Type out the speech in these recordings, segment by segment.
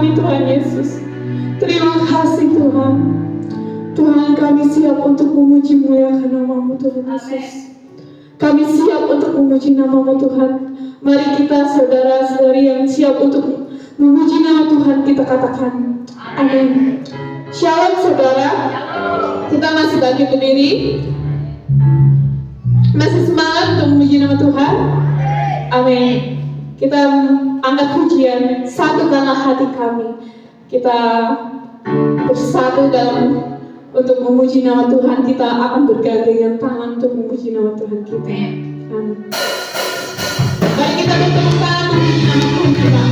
kami Tuhan Yesus. Terima kasih Tuhan. Tuhan, kami siap untuk memuji muliakan nama-Mu Tuhan Yesus. Kami siap untuk memuji nama-Mu Tuhan. Mari kita saudara-saudari yang siap untuk memuji nama Tuhan, kita katakan amin. Shalom saudara. Kita masih bangkit berdiri. Masih semangat untuk memuji nama Tuhan? Amin. Kita angkat pujian, satukanlah hati kami. Kita bersatu dalam untuk memuji nama Tuhan, kita akan bergandengan tangan untuk memuji nama Tuhan kita. Amin. Mari kita bertepuk tangan memuji nama Tuhan kita.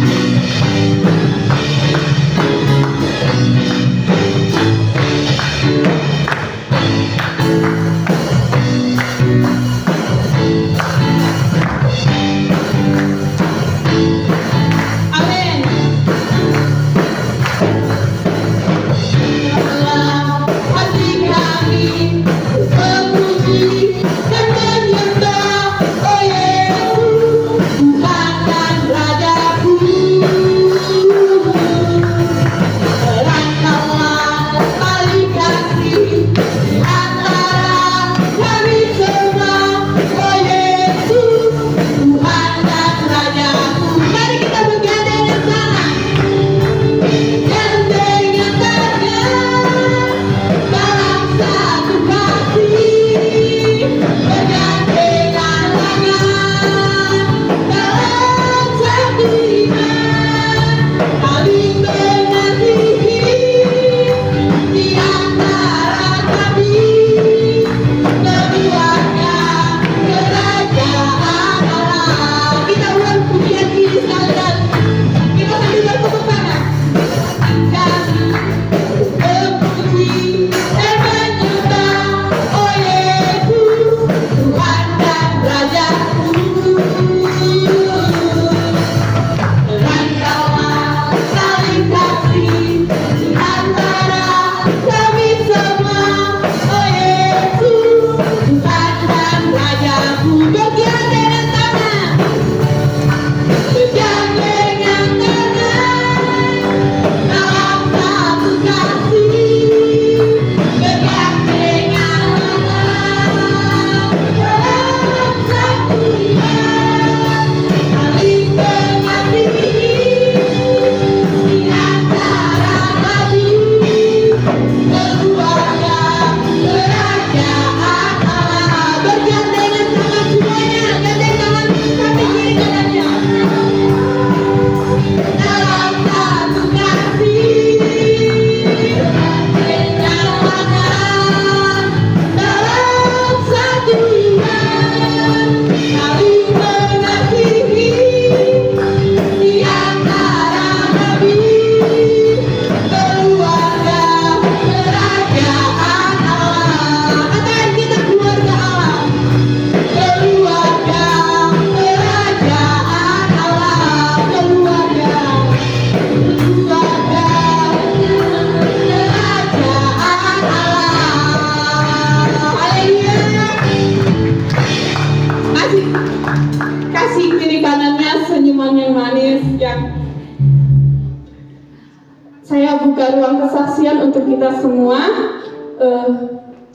Saya buka ruang kesaksian untuk kita semua.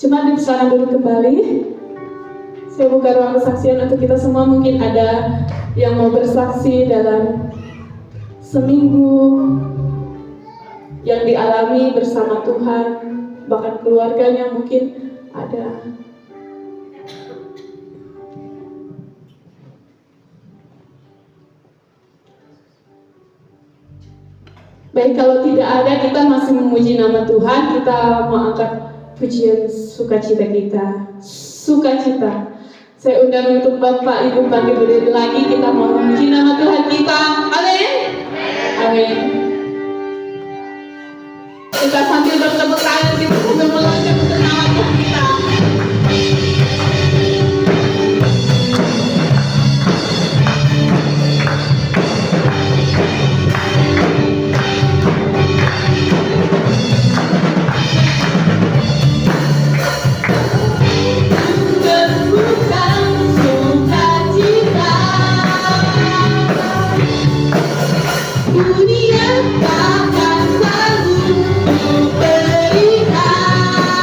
Cuma dipersilakan dulu kembali. Saya buka ruang kesaksian untuk kita semua. Mungkin ada yang mau bersaksi dalam seminggu yang dialami bersama Tuhan, bahkan keluarganya mungkin ada. Baik, kalau tidak ada, kita masih memuji nama Tuhan. Kita mau angkat pujian sukacita kita. Sukacita. Saya undang untuk Bapak Ibu bangkit berdiri lagi. Kita mau memuji nama Tuhan kita. Amin. Amin. Kita sambil bertepuk tangan, kita sambil melonjak untuk nama Tuhan kita. Dunia takkan selalu berikan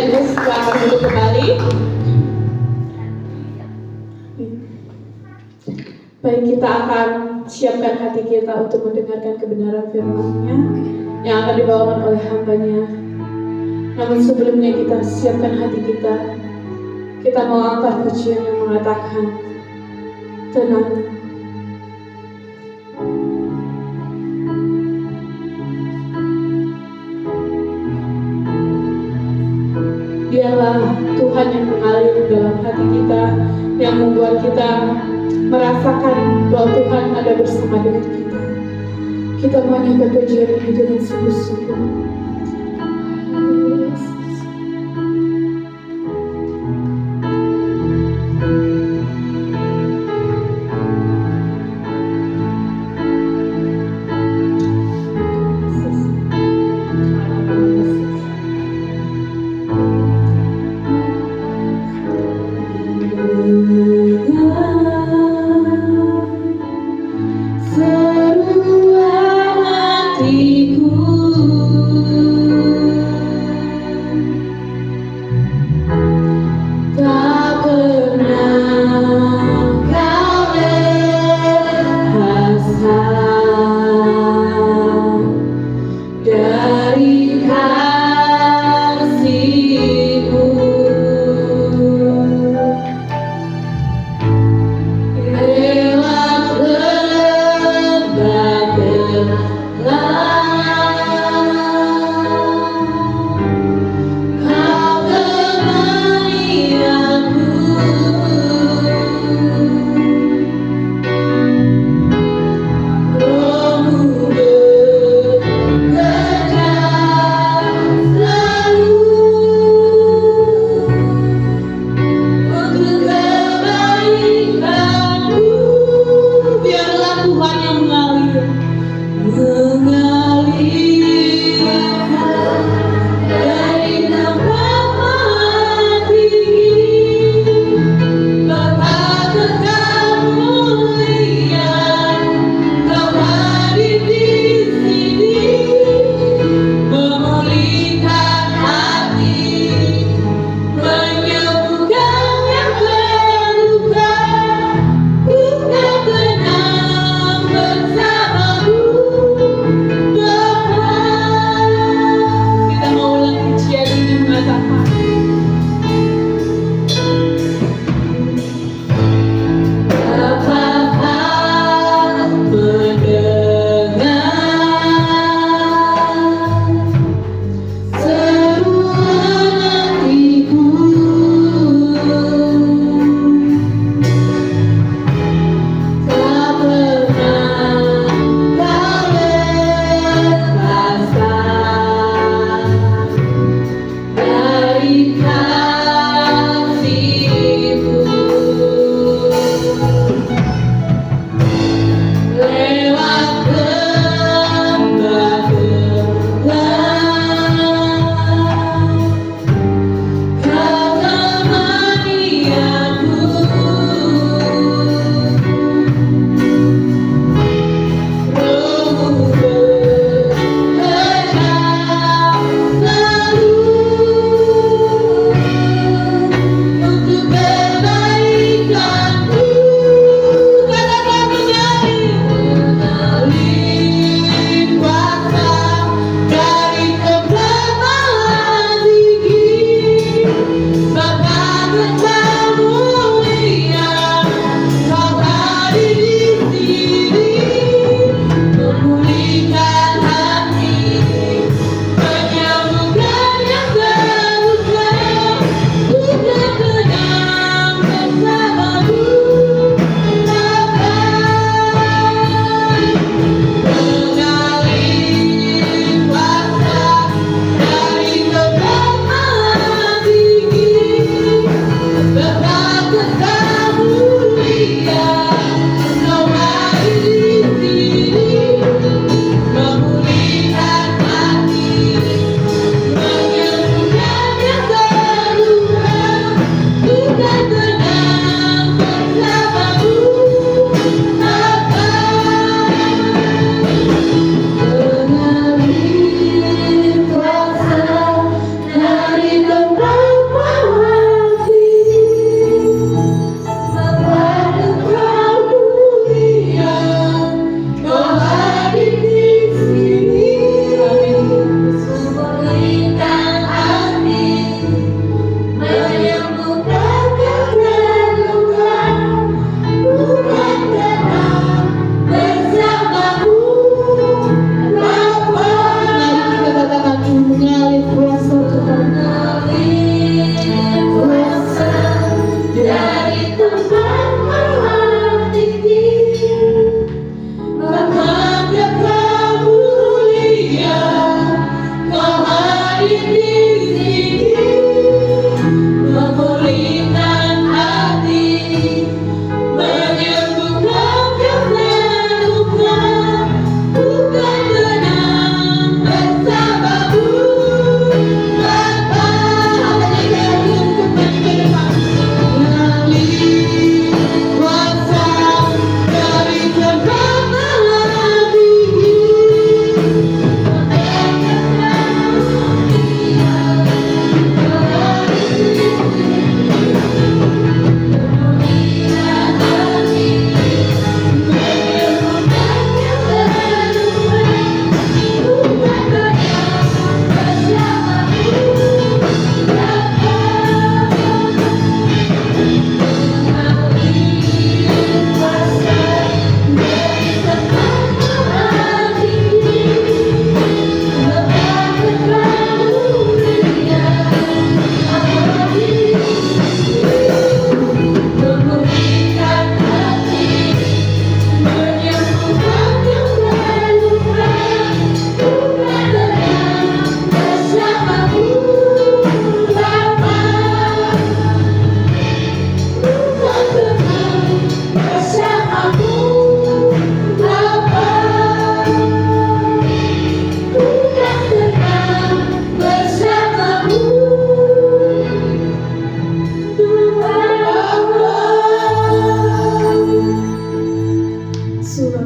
sekaligus kita akan duduk kembali. Baik, kita akan siapkan hati kita untuk mendengarkan kebenaran firman-Nya yang akan dibawakan oleh hamba-Nya. Namun sebelumnya kita siapkan hati kita. Kita mau angkat pujian yang mengatakan, tenang. Dialah Tuhan yang mengalir dalam hati kita, yang membuat kita merasakan bahwa Tuhan ada bersama dengan kita. Kita mau nyanyikan pujian ini dengan sungguh-sungguh. Seruan hatiku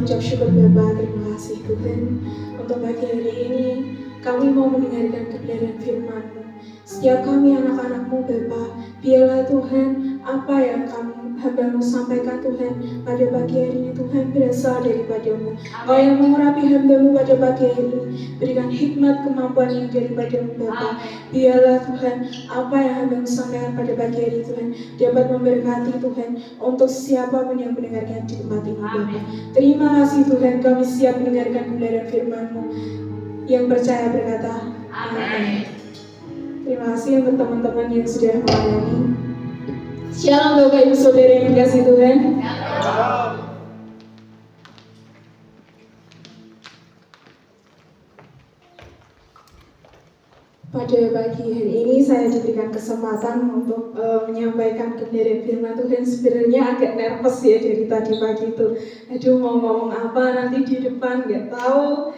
Mengucap syukur Bapa, terima kasih Tuhan untuk pagi hari ini kami mau mendengarkan kebenaran firman-Mu. Setiap kami anak-anak-Mu Bapa, biarlah Tuhan apa yang hamba-Mu sampaikan Tuhan pada pagi hari ini Tuhan berasal daripada-Mu. Kau yang mengurapi hamba-Mu pada pagi hari ini, berikan hikmat kemampuan yang daripada-Mu Bapa. Biarlah Tuhan apa yang hamba-Mu sampaikan pada pagi hari ini Tuhan dapat memberkati Tuhan untuk siapapun yang mendengarkan di tempat ini Bapa. Terima kasih Tuhan, kami siap mendengarkan kebenaran firman-Mu. Yang percaya berkata amin. Terima kasih untuk teman-teman yang sudah melayani. Shalom Bapak Ibu Saudara yang dikasihi Tuhan. Pada pagi hari ini saya diberikan kesempatan untuk menyampaikan kebenaran firman Tuhan. Sebenarnya agak nervous ya dari tadi pagi itu. Aduh mau ngomong apa nanti di depan nggak tahu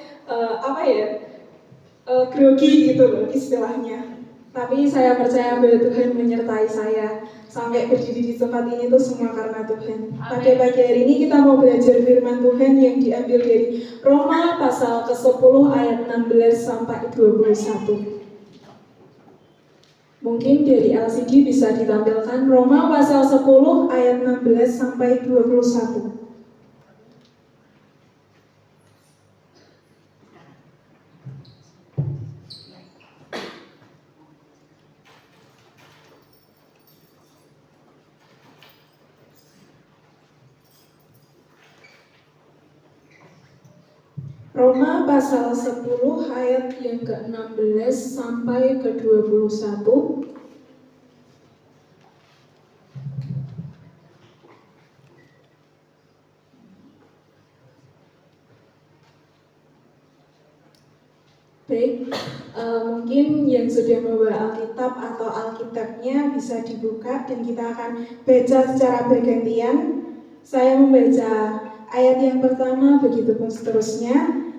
grogi gitu loh istilahnya. Tapi saya percaya bahwa Tuhan menyertai saya sampai berdiri di tempat ini itu semua karena Tuhan. Pada pagi hari ini kita mau belajar firman Tuhan yang diambil dari Roma pasal ke-10 ayat 16 sampai 21. Mungkin dari LCD bisa ditampilkan Roma pasal 10 ayat 16 sampai 21. Roma pasal 10 ayat yang ke-16 sampai ke-21. Baik, mungkin yang sudah membawa Alkitab atau Alkitabnya bisa dibuka dan kita akan baca secara bergantian. Saya membaca ayat yang pertama, begitupun seterusnya.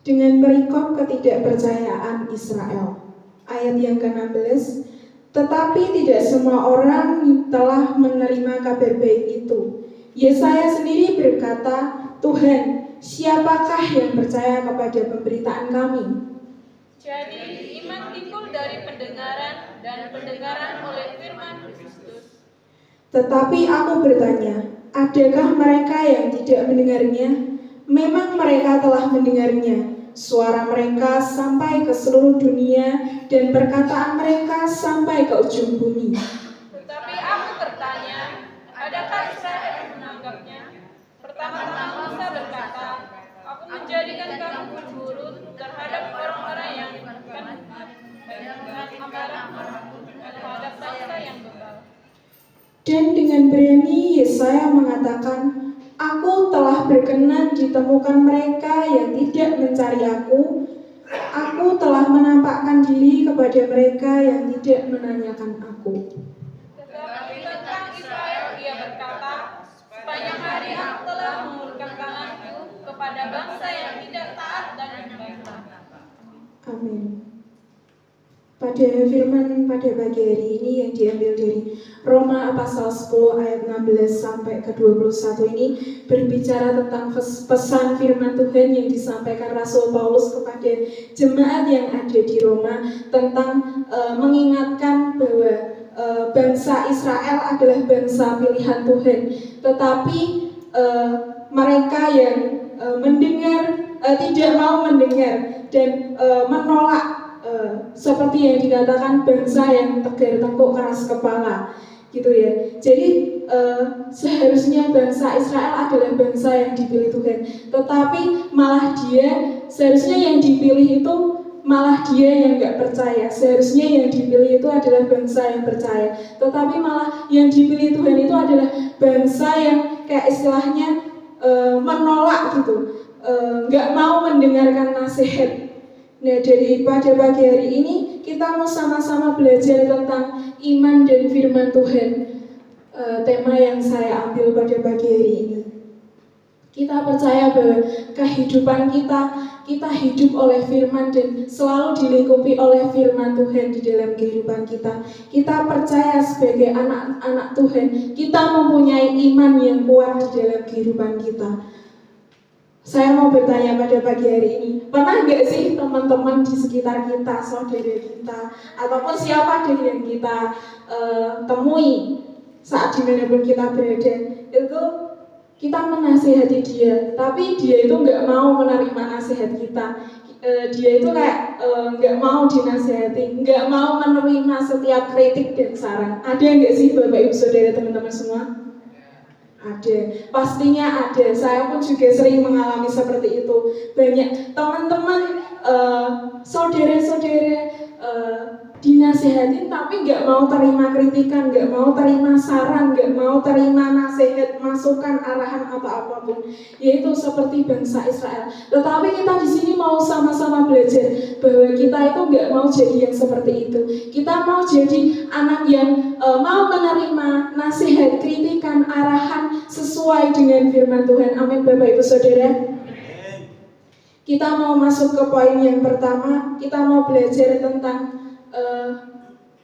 Dengan perikop ketidakpercayaan Israel. Ayat yang ke-16, tetapi tidak semua orang telah menerima kabar baik itu. Yesaya sendiri berkata, Tuhan, siapakah yang percaya kepada pemberitaan kami? Jadi iman timbul dari pendengaran dan pendengaran oleh firman Kristus. Tetapi aku bertanya, adakah mereka yang tidak mendengarnya? Memang mereka telah mendengarnya. Suara mereka sampai ke seluruh dunia dan perkataan mereka sampai ke ujung bumi. Tetapi aku bertanya, adakah Israel yang menanggapnya? Pertama-tama Musa berkata, aku menjadikan kamu penjuru terhadap orang-orang yang dengan amarah terhadap bangsa yang bebal. Dan dengan berani Yesaya mengatakan, aku telah berkenan ditemukan mereka yang tidak mencari aku. Aku telah menampakkan diri kepada mereka yang tidak menanyakan aku. Tetapi tentang Israel ia berkata, sepanjang hari aku telah mengulurkan tanganku kepada bangsa yang tidak taat dan membantah. Amin. Pada firman pada pagi hari ini yang diambil dari Roma pasal 10 ayat 16 sampai ke 21 ini berbicara tentang pesan firman Tuhan yang disampaikan Rasul Paulus kepada jemaat yang ada di Roma tentang mengingatkan bahwa bangsa Israel adalah bangsa pilihan Tuhan, tetapi mereka yang tidak mau mendengar dan menolak, seperti yang dikatakan bangsa yang tegar tengkuk keras kepala, gitu ya. Jadi seharusnya bangsa Israel adalah bangsa yang dipilih Tuhan, tetapi malah seharusnya yang dipilih itu malah dia yang nggak percaya. Seharusnya yang dipilih itu adalah bangsa yang percaya, tetapi malah yang dipilih Tuhan itu adalah bangsa yang kayak istilahnya menolak gitu, nggak mau mendengarkan nasihat. Nah, pada pagi hari ini kita mau sama-sama belajar tentang iman dan firman Tuhan, tema yang saya ambil pada pagi hari ini. Kita percaya bahwa kehidupan kita hidup oleh firman dan selalu dilingkupi oleh firman Tuhan di dalam kehidupan kita. Kita percaya sebagai anak-anak Tuhan, kita mempunyai iman yang kuat di dalam kehidupan kita. Saya mau bertanya pada pagi hari ini, pernah nggak sih teman-teman di sekitar kita, saudara kita, ataupun siapa deh yang kita temui saat dimanapun kita berada, itu kita menasihati dia, tapi dia itu nggak mau menerima nasihat kita. Dia itu kayak nggak mau dinasihati, nggak mau menerima setiap kritik dan saran. Ada nggak sih Bapak Ibu Saudara teman-teman semua? Ada, pastinya ada. Saya pun juga sering mengalami seperti itu. Banyak teman-teman, saudara-saudara dinasihatin tapi nggak mau terima kritikan, nggak mau terima saran, nggak mau terima nasihat, masukan, arahan atau apapun. Yaitu seperti bangsa Israel. Tetapi kita di sini mau sama-sama belajar bahwa kita itu nggak mau jadi yang seperti itu. Kita mau jadi anak yang mau menerima nasihat, kritikan, arahan sesuai dengan firman Tuhan. Amin, Bapak Ibu Saudara. Kita mau masuk ke poin yang pertama. Kita mau belajar tentang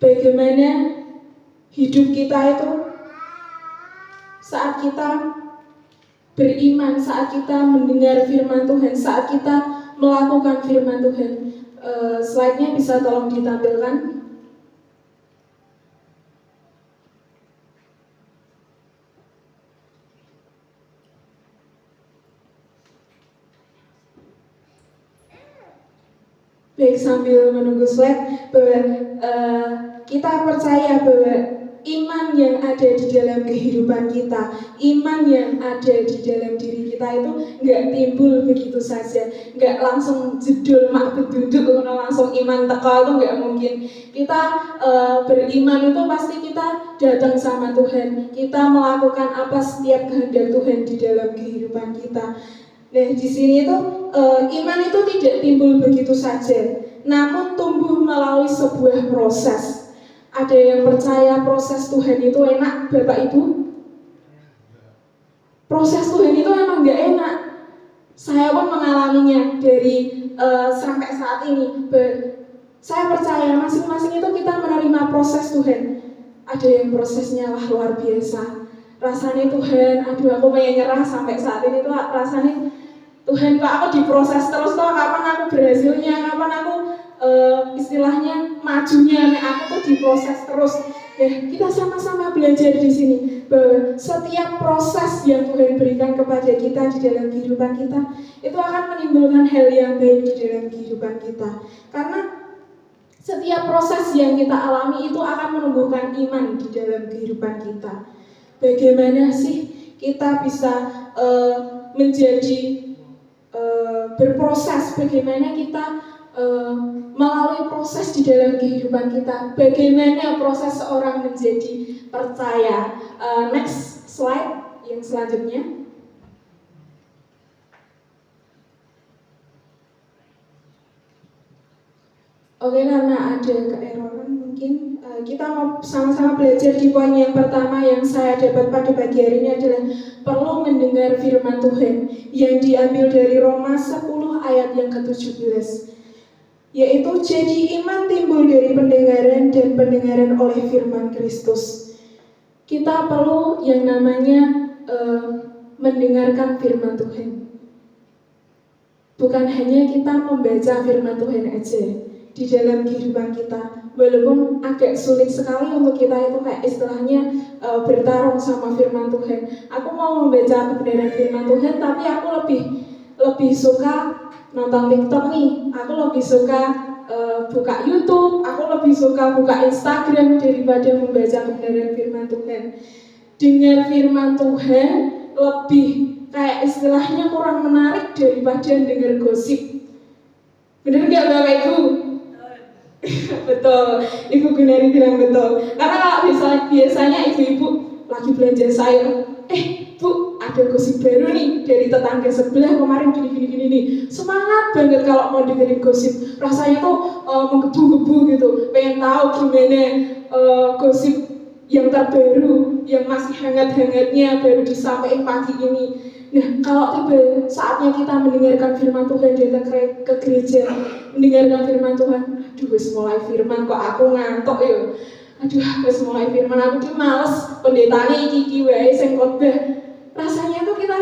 bagaimana hidup kita itu saat kita beriman, saat kita mendengar firman Tuhan, saat kita melakukan firman Tuhan. Slide-nya bisa tolong ditampilkan. Baik, sambil menunggu slide, bahwa kita percaya bahwa iman yang ada di dalam kehidupan kita, iman yang ada di dalam diri kita itu nggak timbul begitu saja, nggak langsung jedul mak beduduk langsung iman teko, itu nggak mungkin. Kita beriman itu pasti kita datang sama Tuhan, kita melakukan apa setiap kehendak Tuhan di dalam kehidupan kita. Nah, di sini itu iman itu tidak timbul begitu saja, namun tumbuh melalui sebuah proses. Ada yang percaya proses Tuhan itu enak, Bapak Ibu? Proses Tuhan itu emang nggak enak. Saya pun mengalaminya dari sampai saat ini. Saya percaya masing-masing itu kita menerima proses Tuhan. Ada yang prosesnya luar biasa. Rasanya Tuhan, aduh aku pengen nyerah sampai saat ini tuh rasanya Tuhan Pak, aku diproses terus toh, kapan aku berhasilnya, kapan aku istilahnya majunya, aku tuh diproses terus. Kita sama-sama belajar di sini bahwa setiap proses yang Tuhan berikan kepada kita di dalam kehidupan kita itu akan menimbulkan hal yang baik di dalam kehidupan kita. Karena setiap proses yang kita alami itu akan menumbuhkan iman di dalam kehidupan kita. Bagaimana sih kita bisa menjadi berproses, bagaimana kita melalui proses di dalam kehidupan kita, bagaimana proses seorang menjadi percaya. Next slide yang selanjutnya. Oke, karena ada keeroran mungkin kita mau sama-sama belajar di poin yang pertama yang saya dapat pada pagi hari ini adalah perlu mendengar firman Tuhan yang diambil dari Roma 10 ayat yang ke-17, yaitu jadi iman timbul dari pendengaran dan pendengaran oleh firman Kristus. Kita perlu yang namanya mendengarkan firman Tuhan. Bukan hanya kita membaca firman Tuhan aja di dalam kehidupan kita, walaupun agak sulit sekali untuk kita itu kayak istilahnya bertarung sama firman Tuhan. Aku mau membaca kebenaran firman Tuhan, tapi aku lebih suka nonton TikTok nih. Aku lebih suka buka YouTube, aku lebih suka buka Instagram daripada membaca kebenaran firman Tuhan. Dengar firman Tuhan lebih kayak istilahnya kurang menarik daripada dengar gosip. Bener nggak Bapak Ibu? Betul, Ibu Gunari bilang betul. Karena kalau biasanya ibu-ibu lagi belanja sayur, Bu, ada gosip baru nih dari tetangga sebelah kemarin gini nih. Semangat banget kalau mau dengerin gosip. Rasanya tuh menggebu-gebu gitu, pengen tahu gimana gosip yang terbaru, yang masih hangat-hangatnya baru disampaikan pagi ini. Nah, kalau tiba saatnya kita mendengarkan firman Tuhan, datang ke gereja, mendengarkan firman Tuhan, aduh wis mulai firman kok aku ngantuk ya. Aduh wis mulai firman aku tuh males, pendetanya iki wae sing khotbah. Rasanya tuh kita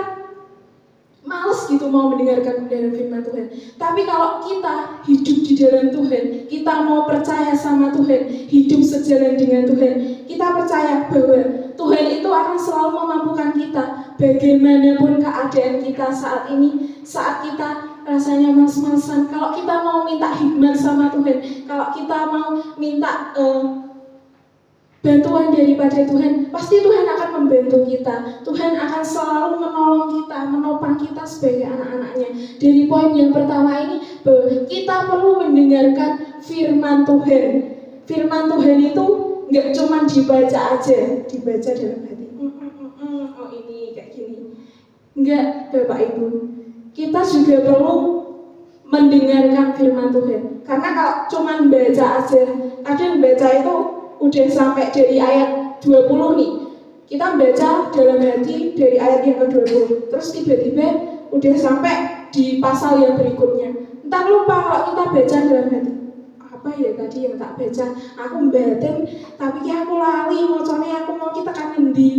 males gitu mau mendengarkan kebenaran firman Tuhan. Tapi kalau kita hidup di dalam Tuhan, kita mau percaya sama Tuhan, hidup sejalan dengan Tuhan, kita percaya bahwa Tuhan itu akan selalu memampukan kita bagaimanapun keadaan kita saat ini. Saat kita rasanya mas-masan, kalau kita mau minta hikmat sama Tuhan, kalau kita mau minta bantuan daripada Tuhan, pasti Tuhan akan membantu kita. Tuhan akan selalu menolong kita, menopang kita sebagai anak-anaknya. Dari poin yang pertama ini, bahwa kita perlu mendengarkan firman Tuhan. Firman Tuhan itu nggak cuma dibaca aja, dibaca dalam hati. Oh ini kayak gini. Enggak, Bapak Ibu. Kita juga perlu mendengarkan firman Tuhan. Karena kalau cuma baca aja, kadang baca itu udah sampai dari ayat 20 nih. Kita baca dalam hati dari ayat yang ke-20. Terus tiba-tiba udah sampai di pasal yang berikutnya. Entar lupa kalau kita baca dalam hati. Apa ya tadi yang tak baca? Aku mbaten, tapi aku lali mocone aku mau kita kan endi.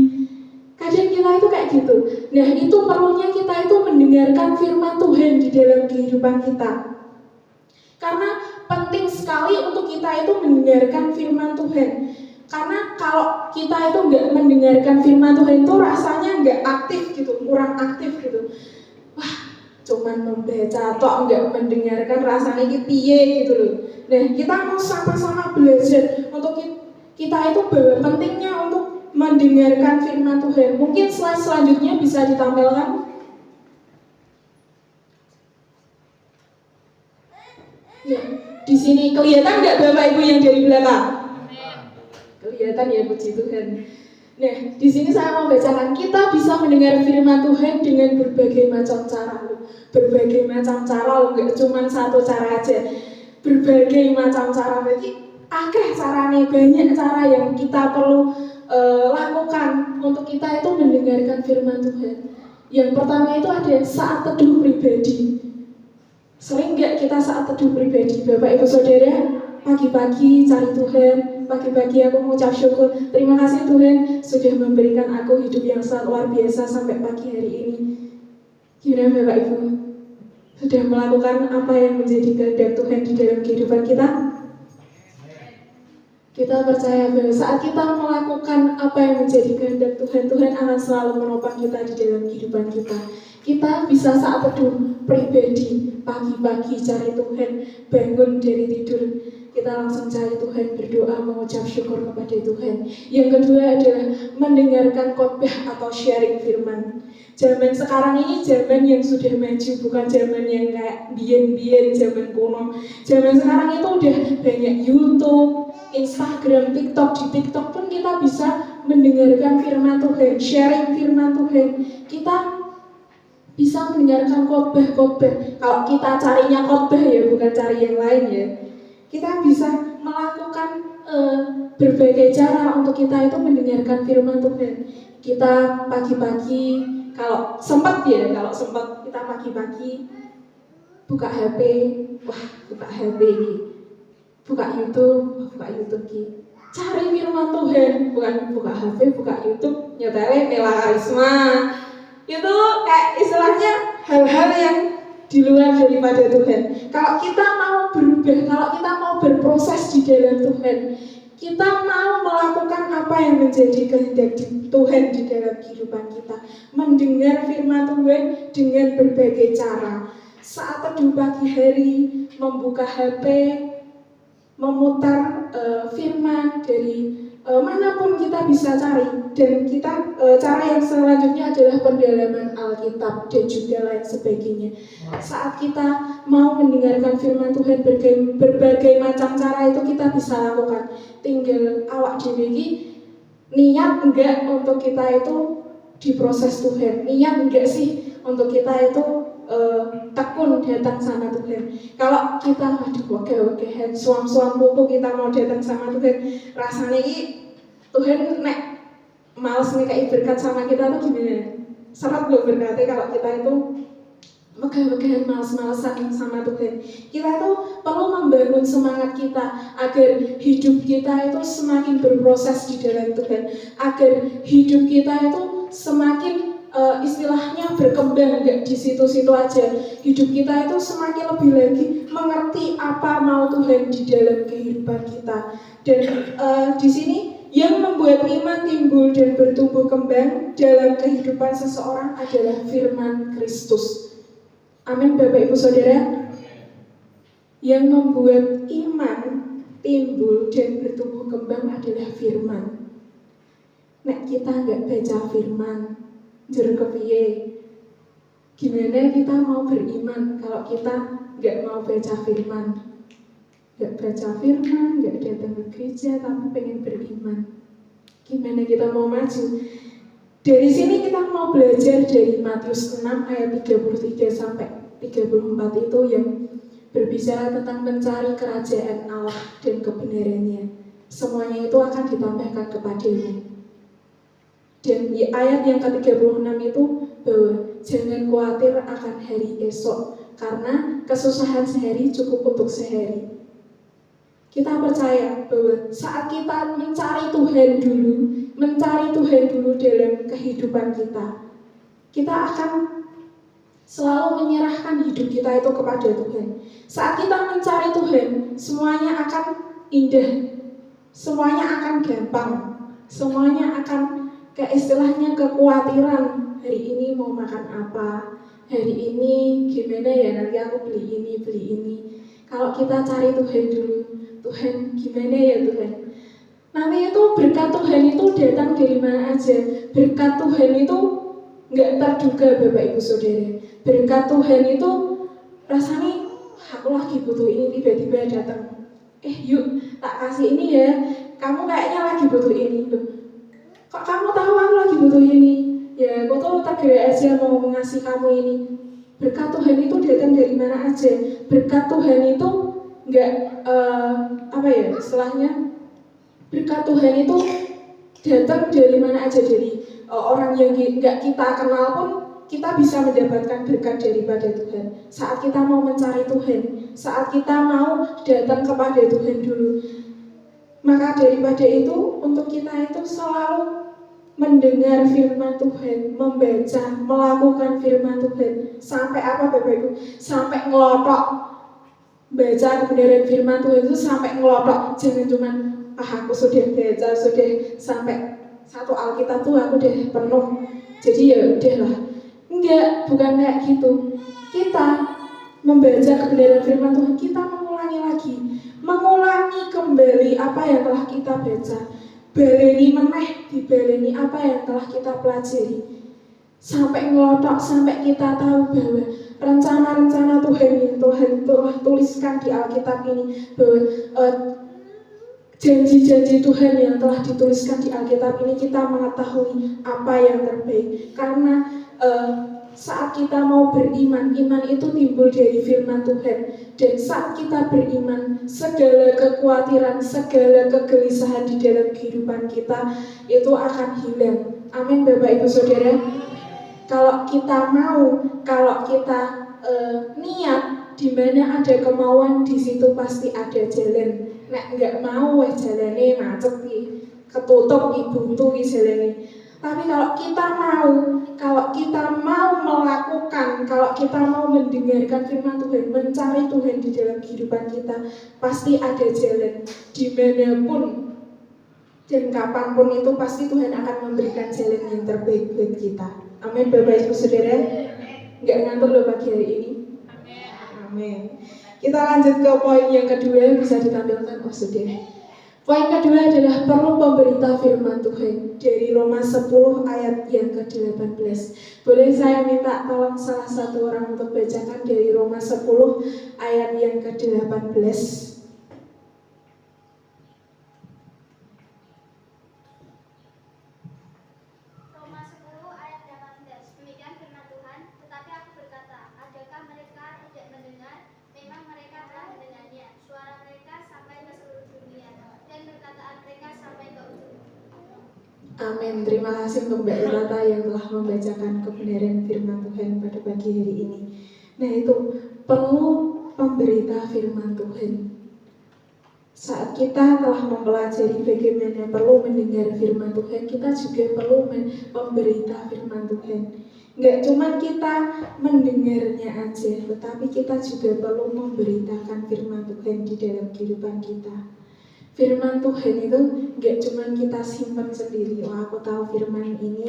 Kadang kita itu kayak gitu. Nah, itu perlunya kita itu mendengarkan firman Tuhan di dalam kehidupan kita. Karena penting sekali untuk kita itu mendengarkan firman Tuhan. Karena kalau kita itu nggak mendengarkan firman Tuhan itu rasanya nggak aktif gitu, kurang aktif gitu. Wah, cuman membaca atau nggak mendengarkan rasanya gitu piye gitu loh. Nah, kita mau sama-sama belajar untuk kita itu bahwa pentingnya untuk mendengarkan firman Tuhan. Mungkin slide selanjutnya bisa ditampilkan. Ya, di sini kelihatan nggak Bapak Ibu yang dari belakang? Kelihatan ya, puji Tuhan. Nah, di sini saya mau bacakan, kita bisa mendengar firman Tuhan dengan berbagai macam cara loh. Berbagai macam cara loh, nggak cuma satu cara aja. Berbagai macam cara, berarti akeh caranya, banyak cara yang kita perlu lakukan untuk kita itu mendengarkan firman Tuhan. Yang pertama itu ada saat teduh pribadi. Sering nggak kita saat teduh pribadi, Bapak Ibu Saudara, pagi-pagi cari Tuhan, pagi-pagi aku mengucap syukur, terima kasih Tuhan sudah memberikan aku hidup yang sangat luar biasa sampai pagi hari ini. Gimana Bapak Ibu? Sudah melakukan apa yang menjadi kehendak Tuhan di dalam kehidupan kita? Kita percaya bahwa saat kita melakukan apa yang menjadi kehendak Tuhan, Tuhan akan selalu menopang kita di dalam kehidupan kita. Kita bisa saat teduh pribadi, pagi-pagi cari Tuhan, bangun dari tidur, kita langsung cari Tuhan, berdoa, mengucap syukur kepada Tuhan. Yang kedua adalah mendengarkan khotbah atau sharing firman. Zaman sekarang ini zaman yang sudah maju, bukan zaman yang kayak bien-bien, zaman kuno. Zaman sekarang itu udah banyak YouTube, Instagram, TikTok. Di TikTok pun kita bisa mendengarkan firman Tuhan, sharing firman Tuhan. Kita bisa mendengarkan khotbah-khotbah. Kalau kita carinya khotbah ya, bukan cari yang lain ya. Kita bisa melakukan berbagai cara untuk kita itu mendengarkan firman Tuhan. Kita pagi-pagi, kalau sempat kita pagi-pagi buka HP, buka HP ini, buka YouTube ini. Cari firman Tuhan, bukan buka HP, buka YouTube, nyatanya Nela Karisma. Itu kayak istilahnya hal-hal yang di luar daripada Tuhan. Kalau kita mau berubah, kalau kita mau berproses di dalam Tuhan, kita mau melakukan apa yang menjadi kehendak Tuhan di dalam kehidupan kita, mendengar firman Tuhan dengan berbagai cara. Saat teduh pagi hari, membuka HP, memutar firman dari manapun kita bisa cari, dan kita cara yang selanjutnya adalah pendalaman Alkitab dan juga lain sebagainya. Saat kita mau mendengarkan firman Tuhan, berbagai macam cara itu kita bisa lakukan. Tinggal awak dewe iki niat enggak untuk kita itu diproses Tuhan, niat enggak sih untuk kita itu tekun datang sama Tuhan. Kalau kita oke-okehan suam-suam pupu kita mau datang sama Tuhan, rasanya ini Tuhan nek males ngekei berkat sama kita tuh gimana? Seret loh berkatnya kalau kita itu oke-okehan males-malesan sama Tuhan. Kita itu perlu membangun semangat kita agar hidup kita itu semakin berproses di dalam Tuhan, agar hidup kita itu semakin istilahnya berkembang, nggak di situ-situ aja. Hidup kita itu semakin lebih lagi mengerti apa mau Tuhan di dalam kehidupan kita. Dan di sini yang membuat iman timbul dan bertumbuh kembang dalam kehidupan seseorang adalah firman Kristus. Amin, Bapak Ibu Saudara. Yang membuat iman timbul dan bertumbuh kembang adalah firman. Nek kita nggak baca firman, jero kepiye? Gimana kita mau beriman kalau kita nggak mau baca firman? Nggak baca firman, nggak datang ke gereja, tapi pengen beriman. Gimana kita mau maju? Dari sini kita mau belajar dari Matius 6 ayat 33 sampai 34 itu yang berbicara tentang mencari kerajaan Allah dan kebenarannya. Semuanya itu akan ditambahkan kepadamu. Dan di ayat yang ke-36 itu bahwa jangan khawatir akan hari esok, karena kesusahan sehari cukup untuk sehari. Kita percaya bahwa saat kita mencari Tuhan dulu dalam kehidupan kita akan selalu menyerahkan hidup kita itu kepada Tuhan. Saat kita mencari Tuhan, semuanya akan indah, semuanya akan gampang, semuanya akan kayak istilahnya kekhawatiran, hari ini mau makan apa, hari ini gimana ya, nanti aku beli ini. Kalau kita cari Tuhan dulu, Tuhan gimana ya Tuhan, nanti itu berkat Tuhan itu datang dari mana aja. Berkat Tuhan itu nggak terduga Bapak Ibu Saudara. Berkat Tuhan itu rasanya aku lagi butuh ini, tiba-tiba datang, yuk tak kasih ini ya, kamu kayaknya lagi butuh ini loh. Kok kamu tahu aku lagi butuh ini? Ya aku tuh tergerak aja mau mengasih kamu ini. Berkat Tuhan itu datang dari mana aja. Berkat Tuhan itu nggak istilahnya, berkat Tuhan itu datang dari mana aja. Dari orang yang nggak kita kenal pun kita bisa mendapatkan berkat daripada Tuhan. Saat kita mau mencari Tuhan, saat kita mau datang kepada Tuhan dulu, maka daripada itu untuk kita itu selalu mendengar firman Tuhan, membaca, melakukan firman Tuhan. Sampai apa Bapak Ibu? Sampai ngelotok. Baca kebenaran firman Tuhan itu sampai ngelotok. Jangan cuma aku sudah baca, sudah sampai satu Alkitab tuh aku udah penuh, jadi ya udahlah. Enggak, bukan kayak gitu. Kita membaca kebenaran firman Tuhan, kita mengulangi lagi, mengulangi kembali apa yang telah kita baca, baleni dibaleni apa yang telah kita pelajari, sampai ngelotok, sampai kita tahu bahwa rencana-rencana Tuhan yang Tuhan telah tuliskan di Alkitab ini, bahwa janji-janji Tuhan yang telah dituliskan di Alkitab ini, kita mengetahui apa yang terbaik. Karena saat kita mau beriman, iman itu timbul dari firman Tuhan. Dan saat kita beriman, segala kekhawatiran, segala kegelisahan di dalam kehidupan kita itu akan hilang. Amin Bapak Ibu Saudara. Kalau kita mau, kalau kita niat, di mana ada kemauan, di situ pasti ada jalan. Nek nggak mau jalannya macet nih, ketutup buntu jalannya. Tapi kalau kita mau melakukan, kalau kita mau mendengarkan firman Tuhan, mencari Tuhan di dalam kehidupan kita, pasti ada jalan. Dimanapun dan kapanpun itu pasti Tuhan akan memberikan jalan yang terbaik buat kita. Amin Bapak Ibu Saudara. Nggak ngantuk loh pagi hari ini. Amin. Kita lanjut ke poin yang kedua, bisa ditampilkan Saudara. Poin kedua adalah perlu pemberita firman Tuhan dari Roma 10 ayat yang ke-18. Boleh saya minta tolong salah satu orang untuk bacakan dari Roma 10 ayat yang ke-18. Amin. Terima kasih untuk Mbak Irata yang telah membacakan kebenaran firman Tuhan pada pagi hari ini. Nah itu, perlu pemberita firman Tuhan. Saat kita telah mempelajari bagaimana perlu mendengar firman Tuhan, kita juga perlu pemberita firman Tuhan. Nggak cuma kita mendengarnya aja, tetapi kita juga perlu memberitakan firman Tuhan di dalam kehidupan kita. Firman Tuhan itu nggak cuma kita simpan sendiri. Oh aku tahu firman ini,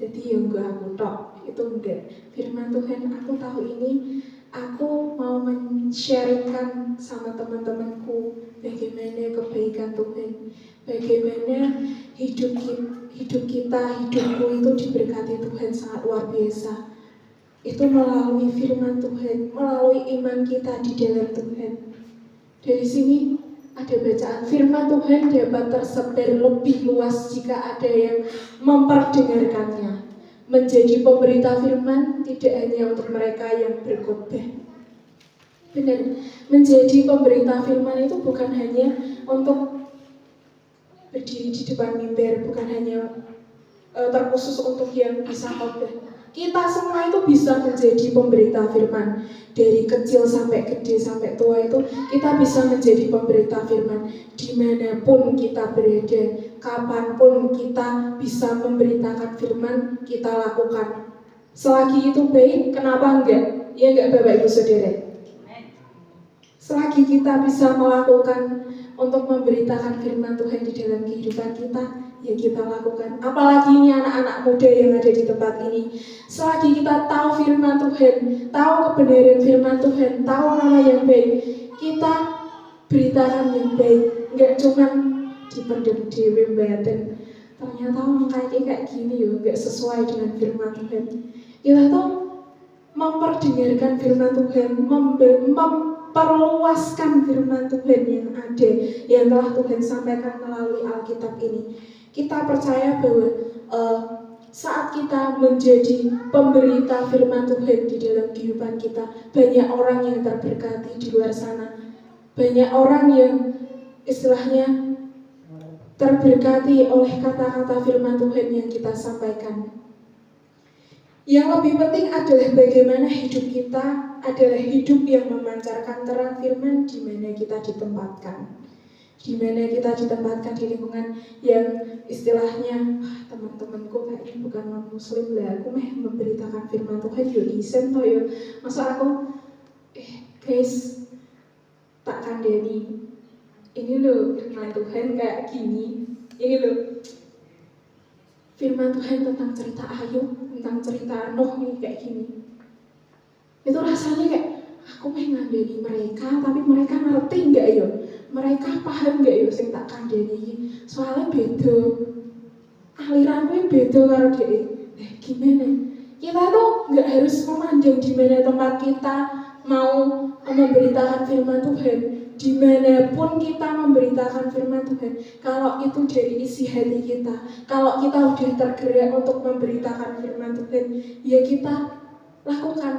jadi ya enggak aku tok. Itu enggak. Firman Tuhan aku tahu ini, aku mau men-sharingkan sama teman-temanku bagaimana kebaikan Tuhan, bagaimana hidupku itu diberkati Tuhan sangat luar biasa. Itu melalui firman Tuhan, melalui iman kita di dalam Tuhan. Dari sini ada bacaan firman Tuhan dapat tersebar lebih luas jika ada yang memperdengarkannya. Menjadi pemberita firman tidak hanya untuk mereka yang berkhotbah. Benar, menjadi pemberita firman itu bukan hanya untuk berdiri di depan mimbar, bukan hanya terkhusus untuk yang bisa khotbah. Kita semua itu bisa menjadi pemberita firman. Dari kecil sampai gede sampai tua itu kita bisa menjadi pemberita firman. Dimanapun kita berada, kapanpun kita bisa memberitakan firman, kita lakukan. Selagi itu baik, kenapa enggak? Ya enggak Bapak Ibu Saudara? Selagi kita bisa melakukan untuk memberitakan firman Tuhan di dalam kehidupan kita, ya kita lakukan. Apalagi ini anak-anak muda yang ada di tempat ini. Selagi kita tahu firman Tuhan, tahu kebenaran firman Tuhan, tahu nama yang baik, kita beritakan yang baik. Enggak cuma dipendem dewe badan. Ternyata orang kayak gini ya, enggak sesuai dengan firman Tuhan. Kita tuh memperdengarkan firman Tuhan, memperluaskan firman Tuhan yang ada, yang telah Tuhan sampaikan melalui Alkitab ini. Kita percaya bahwa saat kita menjadi pemberita firman Tuhan di dalam kehidupan kita, banyak orang yang terberkati di luar sana. Banyak orang yang istilahnya terberkati oleh kata-kata firman Tuhan yang kita sampaikan. Yang lebih penting adalah bagaimana hidup kita adalah hidup yang memancarkan terang firman di mana kita ditempatkan. Di mana kita ditempatkan di lingkungan yang istilahnya teman-temanku kayaknya bukan non-muslim lah, aku memberitakan firman Tuhan yo isen toh yo. Masa aku guys tak kandani. Ini loh firman Tuhan kayak gini. Ini loh firman Tuhan tentang cerita Ayub, tentang cerita Nuh nih kayak gini. Itu rasanya kayak aku ngandani mereka, tapi mereka ngerti nggak ya? Mereka paham nggak ya sing tak kandani? Soalnya beda, aliranku beda karo dia. Gimana? Kita tuh nggak harus memandang di mana tempat kita mau memberitakan firman Tuhan. Dimanapun kita memberitakan firman Tuhan, kalau itu dari isi hati kita, kalau kita udah tergerak untuk memberitakan firman Tuhan, ya kita lakukan,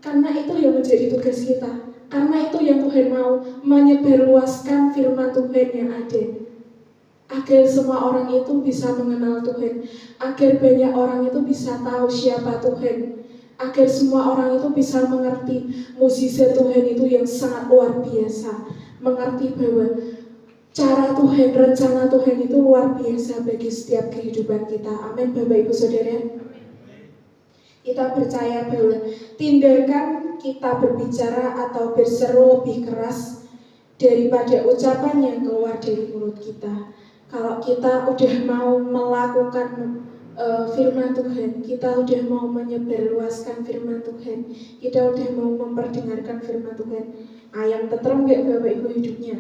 karena itu yang menjadi tugas kita. Karena itu yang Tuhan mau, menyebarluaskan firman Tuhan yang ada, agar semua orang itu bisa mengenal Tuhan, agar banyak orang itu bisa tahu siapa Tuhan, agar semua orang itu bisa mengerti mukjizat Tuhan itu yang sangat luar biasa, mengerti bahwa cara Tuhan, rencana Tuhan itu luar biasa bagi setiap kehidupan kita. Amin, Bapak Ibu Saudara. Kita percaya bahwa tindakan kita berbicara atau berseru lebih keras daripada ucapan yang keluar dari mulut kita. Kalau kita udah mau melakukan firman Tuhan, kita udah mau menyebarluaskan firman Tuhan, kita udah mau memperdengarkan firman Tuhan, ayam tentrem gak Bapak Ibu hidupnya?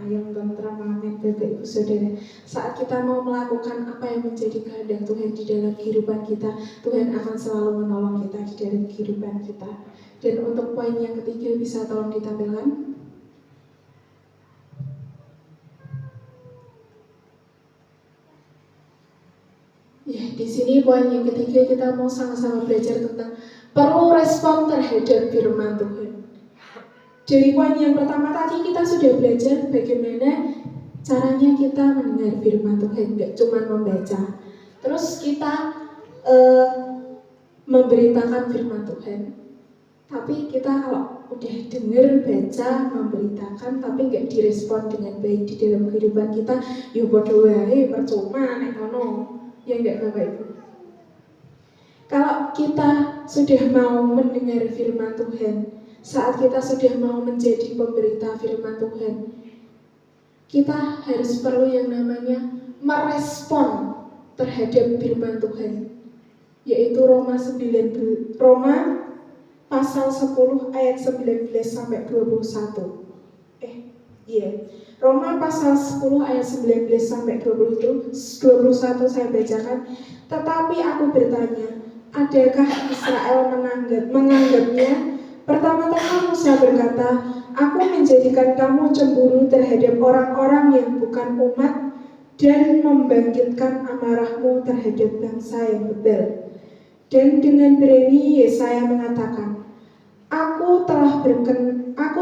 Ayam tentrem, amin Bapak Ibu Saudara. Saat kita mau melakukan apa yang menjadi kehendak Tuhan di dalam kehidupan kita, Tuhan akan selalu menolong kita di dalam kehidupan kita. Dan untuk poin yang ketiga bisa tolong ditampilkan. Ya, di sini poin yang ketiga kita mau sama-sama belajar tentang perlu respon terhadap firman Tuhan. Dari poin yang pertama tadi kita sudah belajar bagaimana caranya kita mendengar firman Tuhan, nggak cuma membaca. Terus kita memberitakan firman Tuhan. Tapi kita kalau udah dengar, baca, memberitakan, tapi nggak direspon dengan baik di dalam kehidupan kita, ya bodoh wae, percuma, nek ngono. Ya enggak Bapak Ibu. Kalau kita sudah mau mendengar firman Tuhan, saat kita sudah mau menjadi pemberita firman Tuhan, kita harus perlu yang namanya merespon terhadap firman Tuhan, yaitu Roma pasal 10 ayat 19 sampai 21. Roma pasal 10 ayat 19 sampai 21 saya bacakan. Tetapi aku bertanya, adakah Israel menganggapnya? Pertama-tama Musa berkata, aku menjadikan kamu cemburu terhadap orang-orang yang bukan umat dan membangkitkan amarahmu terhadap bangsa yang bebal. Dan dengan berani Yesaya mengatakan, Aku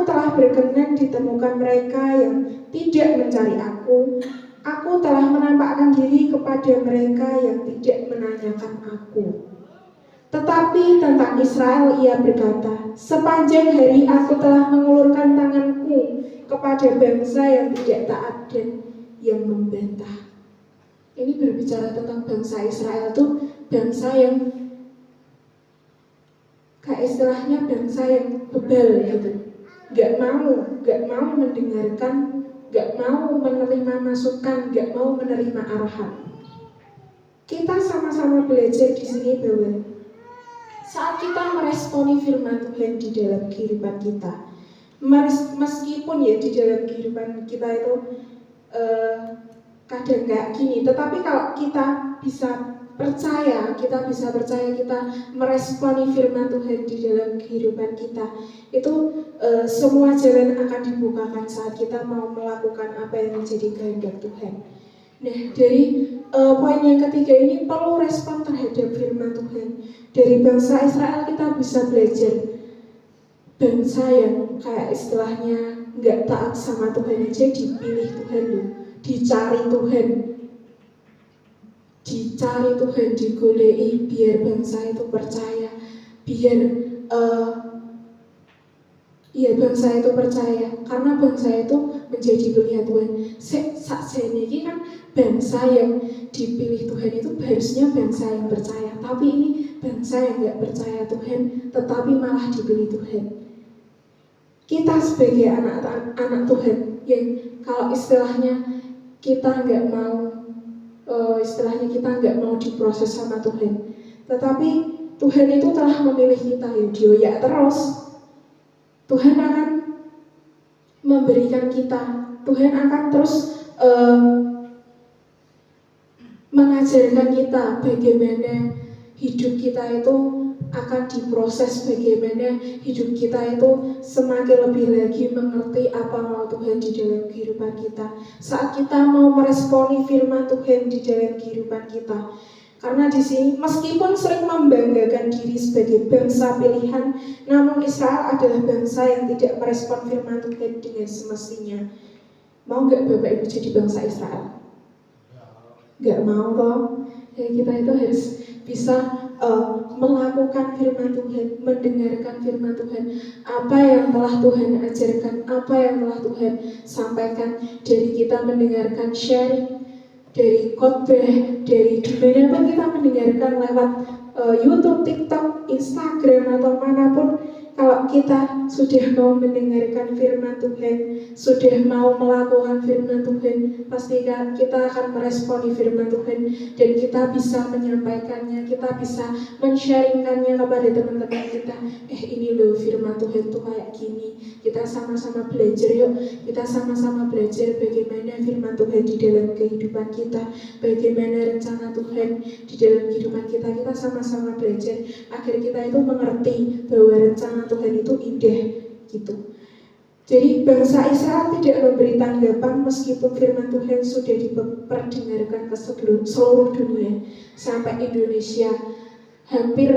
telah berkenan ditemukan mereka yang tidak mencari aku. Aku telah menampakkan diri kepada mereka yang tidak menanyakan aku. Tetapi tentang Israel ia berkata, sepanjang hari aku telah mengulurkan tanganku kepada bangsa yang tidak taat dan yang membantah. Ini berbicara tentang bangsa Israel itu bangsa yang kayak istilahnya bangsa yang bebal gitu, gak mau mendengarkan, gak mau menerima masukan, gak mau menerima arahan. Kita sama-sama belajar di sini bahwa saat kita meresponi firman Tuhan di dalam kehidupan kita, meskipun ya di dalam kehidupan kita itu kadang kayak gini, tetapi kalau kita bisa percaya, kita meresponi firman Tuhan di dalam kehidupan kita, itu semua jalan akan dibukakan saat kita mau melakukan apa yang menjadi kehendak Tuhan. Nah, dari poin yang ketiga ini perlu respon terhadap firman Tuhan. Dari bangsa Israel kita bisa belajar bangsa yang kayak istilahnya nggak taat sama Tuhan aja dipilih Tuhan loh, dicari Tuhan, digolei biar bangsa itu percaya, biar bangsa itu percaya, karena bangsa itu menjadi pilihan Tuhan. Saksene ini kan bangsa yang dipilih Tuhan itu harusnya bangsa yang percaya, tapi ini bangsa yang nggak percaya Tuhan, tetapi malah dipilih Tuhan. Kita sebagai anak Tuhan yang kalau istilahnya kita nggak mau diproses sama Tuhan, tetapi Tuhan itu telah memilih kita, ya terus Tuhan akan memberikan kita, Tuhan akan terus mengajarkan kita bagaimana hidup kita itu akan diproses, bagaimana hidup kita itu semakin lebih lagi mengerti apa mau Tuhan di dalam kehidupan kita. Saat kita mau meresponi firman Tuhan di dalam kehidupan kita, Karena di sini meskipun sering membanggakan diri sebagai bangsa pilihan, namun Israel adalah bangsa yang tidak merespon firman Tuhan dengan semestinya. Mau nggak Bapak Ibu jadi bangsa Israel? Nggak mau toh? Ya, kita itu harus bisa melakukan firman Tuhan, mendengarkan firman Tuhan, apa yang telah Tuhan ajarkan, apa yang telah Tuhan sampaikan. Dari kita mendengarkan sharing, dari khotbah, dari dimanapun kita mendengarkan lewat YouTube, TikTok, Instagram atau manapun, kalau kita sudah mau mendengarkan firman Tuhan, sudah mau melakukan firman Tuhan, pasti kita akan meresponi firman Tuhan dan kita bisa menyampaikannya, kita bisa men-sharingkannya kepada teman-teman kita. Ini loh firman Tuhan tuh kayak gini. Kita sama-sama belajar yuk. Kita sama-sama belajar bagaimana firman Tuhan di dalam kehidupan kita, bagaimana rencana Tuhan di dalam kehidupan kita. Kita sama-sama belajar agar kita itu mengerti bahwa rencana Tuhan itu indah gitu. Jadi bangsa Israel tidak memberi tanggapan meskipun firman Tuhan sudah diperdengarkan ke seluruh dunia sampai Indonesia. Hampir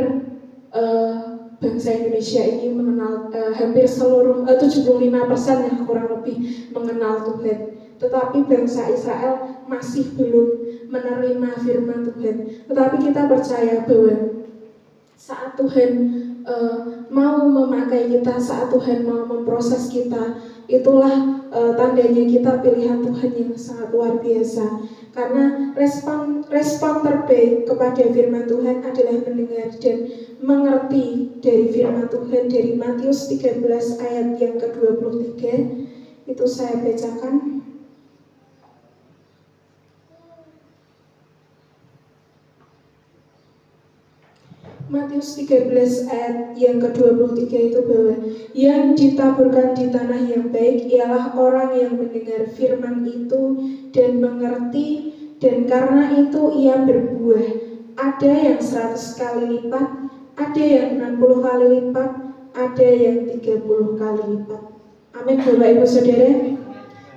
bangsa Indonesia ini mengenal hampir seluruh 75% yang kurang lebih mengenal Tuhan. Tetapi bangsa Israel masih belum menerima firman Tuhan. Tetapi kita percaya bahwa saat Tuhan mau memakai kita, saat Tuhan mau memproses kita, itulah tandanya kita pilihan Tuhan yang sangat luar biasa. Karena respon terbaik kepada firman Tuhan adalah mendengar dan mengerti dari firman Tuhan. Dari Matius 13 ayat yang ke-23 itu saya bacakan. Matius 13 ayat yang ke-23 itu bahwa yang ditaburkan di tanah yang baik ialah orang yang mendengar firman itu dan mengerti, dan karena itu ia berbuah. Ada yang 100 kali lipat, ada yang 60 kali lipat, ada yang 30 kali lipat. Amin Bapak Ibu Saudara.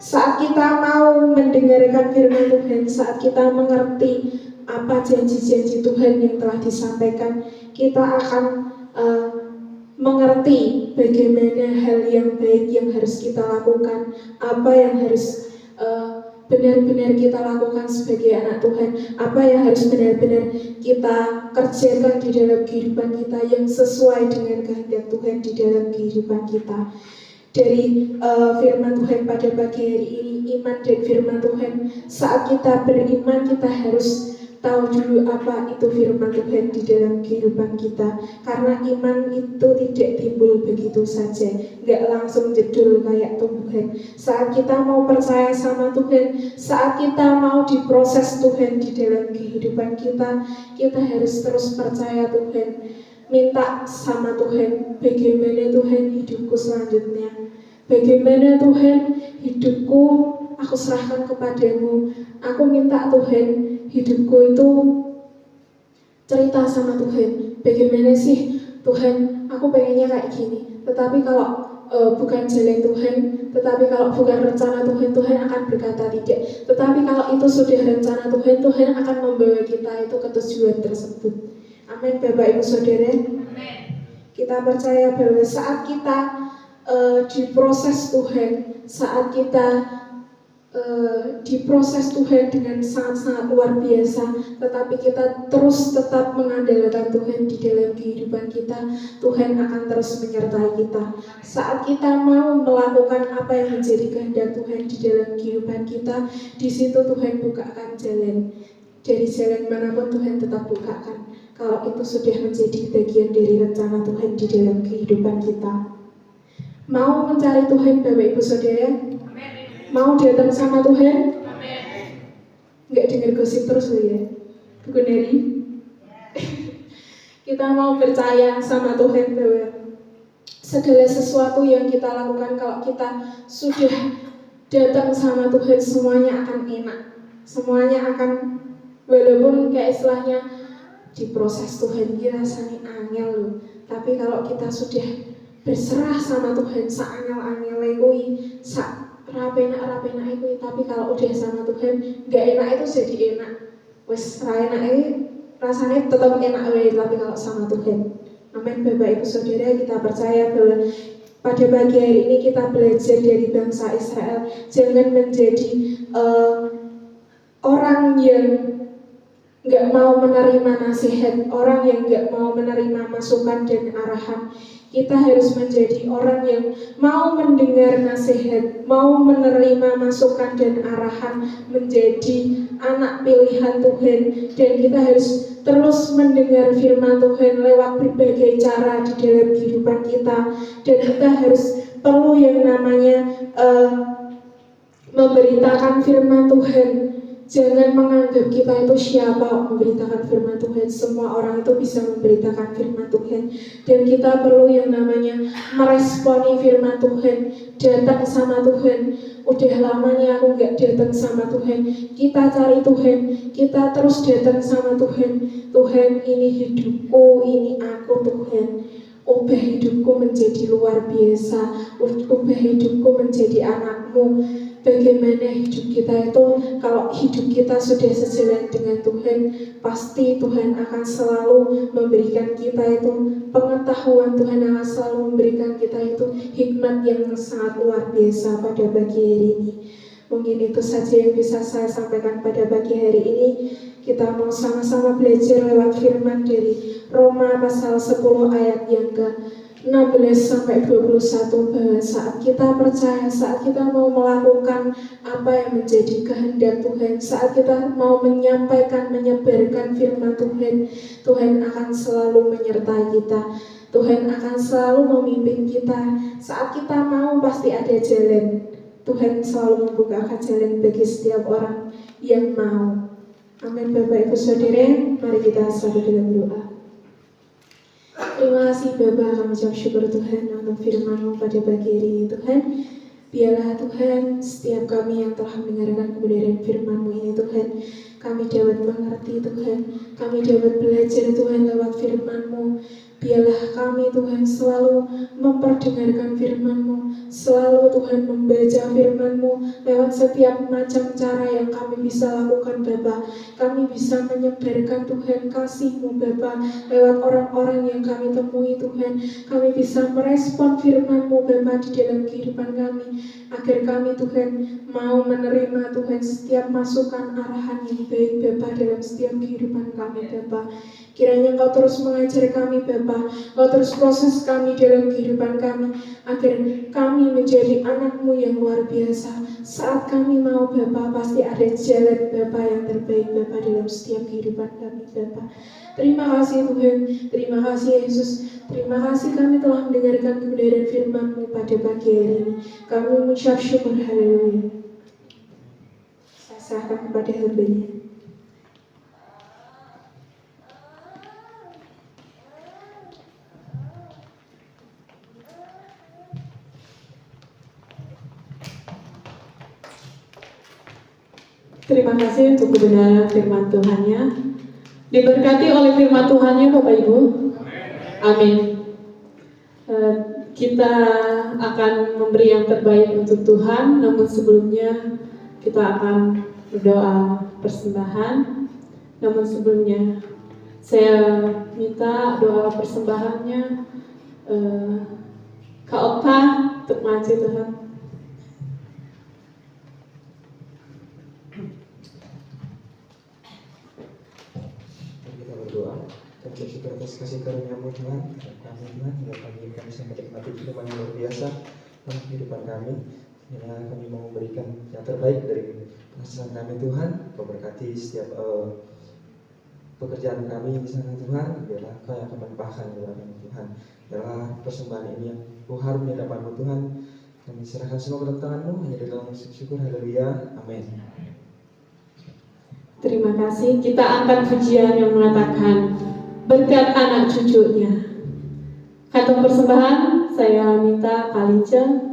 Saat kita mau mendengarkan firman Tuhan, saat kita mengerti apa janji-janji Tuhan yang telah disampaikan, kita akan mengerti bagaimana hal yang baik yang harus kita lakukan, apa yang harus benar-benar kita lakukan sebagai anak Tuhan, apa yang harus benar-benar kita kerjakan di dalam kehidupan kita yang sesuai dengan kehendak Tuhan di dalam kehidupan kita. Dari firman Tuhan pada pagi hari ini, iman dan firman Tuhan, saat kita beriman kita harus tahu dulu apa itu firman Tuhan di dalam kehidupan kita. Karena iman itu tidak timbul begitu saja, nggak langsung jedul kayak tumbuhan. Saat kita mau percaya sama Tuhan, saat kita mau diproses Tuhan di dalam kehidupan kita, kita harus terus percaya Tuhan, minta sama Tuhan, bagaimana Tuhan hidupku selanjutnya, bagaimana Tuhan hidupku aku serahkan kepadamu. Aku minta Tuhan hidupku itu cerita sama Tuhan, bagaimana sih Tuhan, aku pengennya kayak gini. Tetapi kalau bukan jalan Tuhan, tetapi kalau bukan rencana Tuhan, Tuhan akan berkata tidak. Tetapi kalau itu sudah rencana Tuhan, Tuhan akan membawa kita itu ke tujuan tersebut. Amin Bapak Ibu Saudara. Amin. Kita percaya bahwa saat kita diproses Tuhan, saat kita diproses Tuhan dengan sangat-sangat luar biasa, tetapi kita terus tetap mengandalkan Tuhan di dalam kehidupan kita, Tuhan akan terus menyertai kita. Saat kita mau melakukan apa yang menjadi kehendak Tuhan di dalam kehidupan kita, di situ Tuhan bukakan jalan. Dari jalan manapun Tuhan tetap bukakan, kalau itu sudah menjadi bagian dari rencana Tuhan di dalam kehidupan kita. Mau mencari Tuhan Bapak Ibu Saudara? Mau datang sama Tuhan? Nggak dengar gosip terus loh ya, Bu Neri. Kita mau percaya sama Tuhan bahwa segala sesuatu yang kita lakukan, kalau kita sudah datang sama Tuhan, semuanya akan enak, semuanya akan, walaupun kayak istilahnya diproses Tuhan, dia rasanya angel loh. Tapi kalau kita sudah berserah sama Tuhan, saangel-angel kuwi, rapena kuwi, tapi kalau udah sama Tuhan, gak enak itu jadi enak. Wes ra rasanya tetap enak wae tapi kalau sama Tuhan. Amin. Bapak Ibu Saudara, kita percaya bahwa pada pagi hari ini kita belajar dari bangsa Israel, jangan menjadi orang yang nggak mau menerima nasihat, orang yang nggak mau menerima masukan dan arahan. Kita harus menjadi orang yang mau mendengar nasihat, mau menerima masukan dan arahan, menjadi anak pilihan Tuhan. Dan kita harus terus mendengar firman Tuhan lewat berbagai cara di dalam kehidupan kita. Dan kita harus perlu yang namanya memberitakan firman Tuhan. Jangan menganggap kita itu siapa memberitakan firman Tuhan. Semua orang itu bisa memberitakan firman Tuhan. Dan kita perlu yang namanya meresponi firman Tuhan. Datang sama Tuhan. Udah lamanya aku gak datang sama Tuhan. Kita cari Tuhan. Kita terus datang sama Tuhan. Tuhan, ini hidupku, ini aku Tuhan. Ubah hidupku menjadi luar biasa. Ubah hidupku menjadi anakmu. Bagaimana hidup kita itu, kalau hidup kita sudah sejalan dengan Tuhan, pasti Tuhan akan selalu memberikan kita itu pengetahuan. Tuhan akan selalu memberikan kita itu hikmat yang sangat luar biasa pada pagi hari ini. Mungkin itu saja yang bisa saya sampaikan pada pagi hari ini. Kita mau sama-sama belajar lewat firman dari Roma pasal 10 ayat yang ke-16 sampai 21, bahwa saat kita percaya, saat kita mau melakukan apa yang menjadi kehendak Tuhan, saat kita mau menyampaikan, menyebarkan firman Tuhan, Tuhan akan selalu menyertai kita. Tuhan akan selalu memimpin kita. Saat kita mau, pasti ada jalan. Tuhan selalu membukakan jalan bagi setiap orang yang mau. Amin. Bapak Ibu Saudara, mari kita satu dalam doa. Terima kasih Bapa, kami ucap syukur Tuhan untuk firman-Mu pada pagi hari ini Tuhan. Biarlah Tuhan setiap kami yang telah mendengarkan kebenaran firman-Mu ini Tuhan, kami dapat mengerti Tuhan, kami dapat belajar Tuhan lewat firman-Mu. Biarlah kami Tuhan selalu memperdengarkan firman-Mu, selalu Tuhan membaca firman-Mu lewat setiap macam cara yang kami bisa lakukan Bapa. Kami bisa menyebarkan Tuhan kasih-Mu Bapa lewat orang-orang yang kami temui Tuhan. Kami bisa merespon firman-Mu Bapa di dalam kehidupan kami, agar kami Tuhan mau menerima Tuhan setiap masukan arahan yang baik Bapa dalam setiap kehidupan kami Bapa. Kiranya Engkau terus mengajar kami Bapa, Engkau terus proses kami dalam kehidupan kami, agar kami menjadi anak-Mu yang luar biasa. Saat kami mau Bapa, pasti ada jalan Bapa yang terbaik Bapa dalam setiap kehidupan kami Bapa. Terima kasih Tuhan, terima kasih Yesus, terima kasih kami telah mendengarkan kebenaran firman-Mu pada pagi hari ini. Kami mengucap syukur, haleluya. Saya serahkan kepada hamba-Nya. Terima kasih untuk kebenaran firman Tuhan-Nya. Diberkati oleh firman Tuhan-Nya Bapak Ibu. Amin. Kita akan memberi yang terbaik untuk Tuhan, namun sebelumnya kita akan berdoa persembahan. Namun sebelumnya saya minta doa persembahannya Kak Oka untuk maju Tuhan. Kami bersyukur atas kasih karunia-Mu Tuhan, kami Tuhan, hingga pagi ini kami bisa menikmati firman yang luar biasa dalam kehidupan kami. Hingga kami mau memberikan yang terbaik dari penghasilan kami Tuhan. Kau berkati setiap pekerjaan kami di sana Tuhan. Biarlah Kau yang akan melimpahkan kepada kami Tuhan. Biarlah persembahan ini yang harum di hadapan-Mu Tuhan. Kami serahkan semua ke dalam tangan-Mu, hanya di dalam syukur, haleluya, amin. Terima kasih. Kita angkat pujian yang mengatakan berkat anak cucunya. Kantong persembahan saya minta Kalica.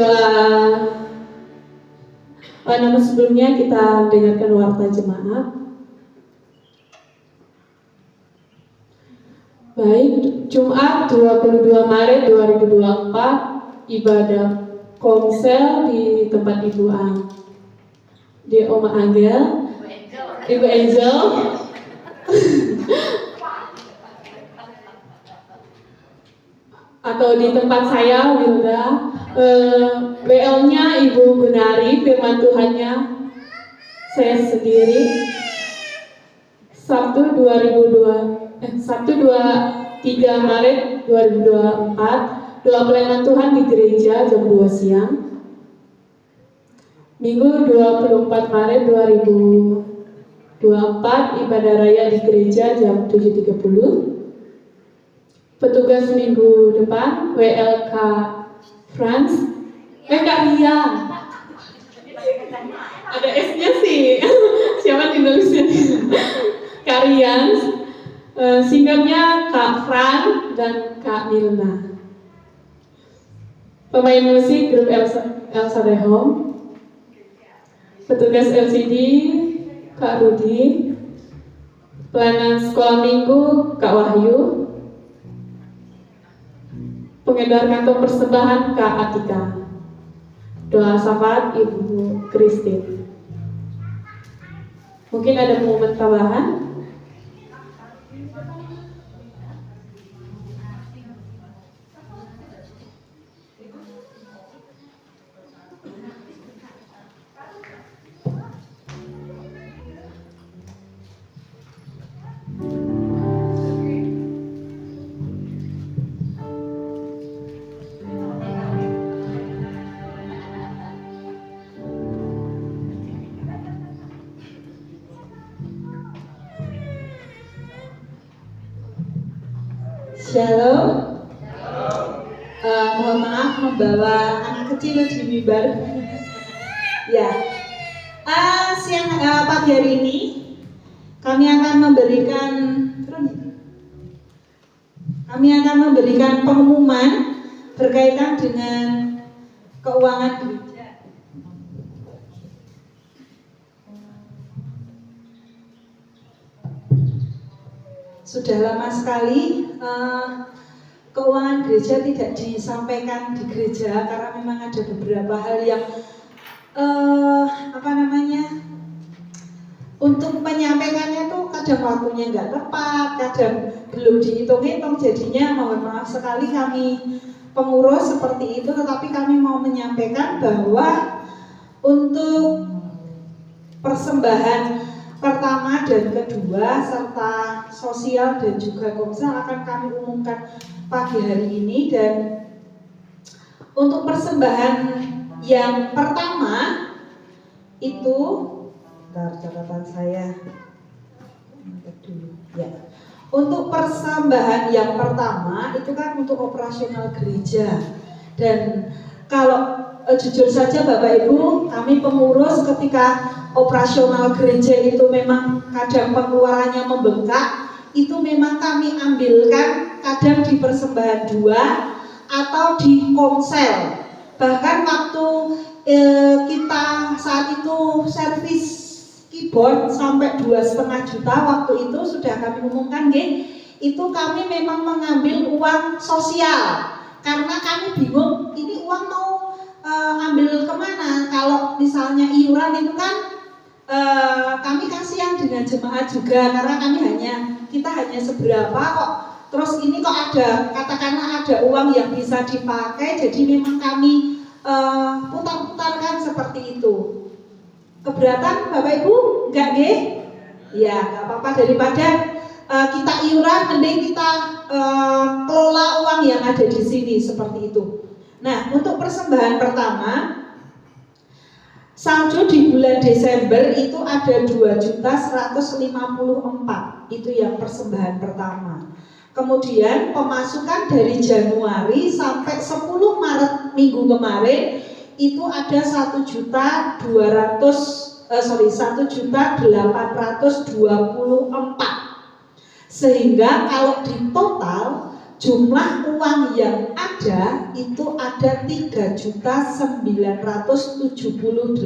doa. Namun sebelumnya kita dengarkan warta jemaat. Baik, Jumat 22 Maret 2024 ibadah komsel di tempat Ibu di Oma Angel, Ibu Angel. Atau di tempat saya Wilda. WL-nya Ibu Benari, firman Tuhannya saya sendiri. Sabtu 23 Maret 2024 doa pelayanan Tuhan di gereja jam 2 siang. Minggu 24 Maret 2024 ibadah raya di gereja jam 7.30. Petugas minggu depan WLK France, Kak Rian. Ada S-nya sih. Siapa ditulisnya? Kak Rian. Singernya Kak Fran dan Kak Mirna. Pemain musik grup Elsa Rehom. Petugas LCD Kak Rudi. Pelayanan sekolah minggu Kak Wahyu. Pengedar kantong persembahan Kak Atika. Doa syafaat Ibu Christine. Mungkin ada momen tambahan? Shalom. Mohon maaf membawa anak kecil di mimbar. Ya. Pagi hari ini kami akan memberikan pengumuman berkaitan dengan keuangan gereja. Sudah lama sekali keuangan gereja tidak disampaikan di gereja karena memang ada beberapa hal yang untuk menyampaikannya tuh kadang waktunya nggak tepat, kadang belum dihitung-hitung. Jadinya mohon maaf sekali kami pengurus seperti itu, tetapi kami mau menyampaikan bahwa untuk persembahan pertama dan kedua serta sosial dan juga komsel akan kami umumkan pagi hari ini. Dan untuk persembahan yang pertama itu, bentar catatan saya dulu ya. Untuk persembahan yang pertama itu kan untuk operasional gereja, dan kalau jujur saja Bapak Ibu, kami pengurus ketika operasional gereja itu memang kadang pengeluarannya membengkak, itu memang kami ambilkan kadang di persembahan 2 atau di komsel. Bahkan waktu kita saat itu servis keyboard sampai 2,5 juta, waktu itu sudah kami umumkan, itu kami memang mengambil uang sosial karena kami bingung ini uang mau ambil kemana. Kalau misalnya iuran itu kan kami kasihan dengan jemaat juga karena kita hanya seberapa kok, terus ini kok ada, katakanlah ada uang yang bisa dipakai, jadi memang kami putar-putarkan seperti itu. Keberatan Bapak Ibu? Enggak nggih? Ya, enggak apa-apa, daripada kita iuran, mending kita kelola uang yang ada di sini seperti itu. Nah, untuk persembahan pertama, saldo di bulan Desember itu ada 2.154.000, itu yang persembahan pertama. Kemudian pemasukan dari Januari sampai 10 Maret minggu kemarin itu ada 1.824.000. Sehingga kalau di total jumlah uang yang ada itu ada 3.978.000.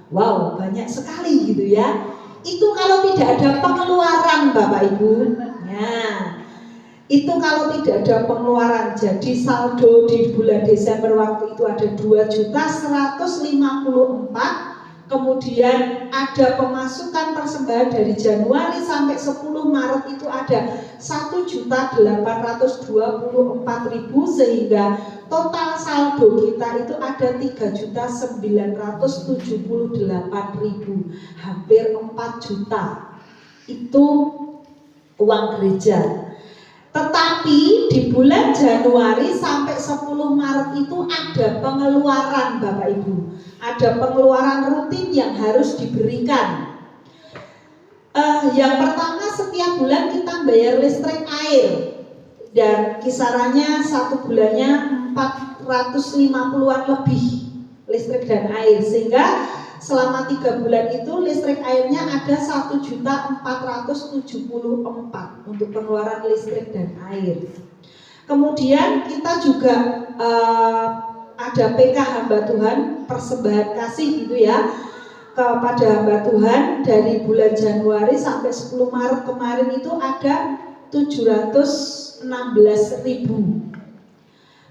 Wow, banyak sekali gitu ya. Itu kalau tidak ada pengeluaran Bapak Ibu. Ya, itu kalau tidak ada pengeluaran. Jadi saldo di bulan Desember waktu itu ada 2.154.000. Kemudian ada pemasukan persembahan dari Januari sampai 10 Maret itu ada 1.824.000, sehingga total saldo kita itu ada 3.978.000, hampir 4 juta. Itu uang gereja. Tetapi di bulan Januari sampai 10 Maret itu ada pengeluaran Bapak Ibu. Ada pengeluaran rutin yang harus diberikan. Yang pertama, setiap bulan kita bayar listrik air. Dan kisarannya satu bulannya 450-an lebih listrik dan air. Sehingga selama 3 bulan itu listrik airnya ada 1.474.000 untuk pengeluaran listrik dan air. Kemudian kita juga ada PK hamba Tuhan, persembahan kasih gitu ya, kepada hamba Tuhan dari bulan Januari sampai 10 Maret kemarin itu ada 716.000.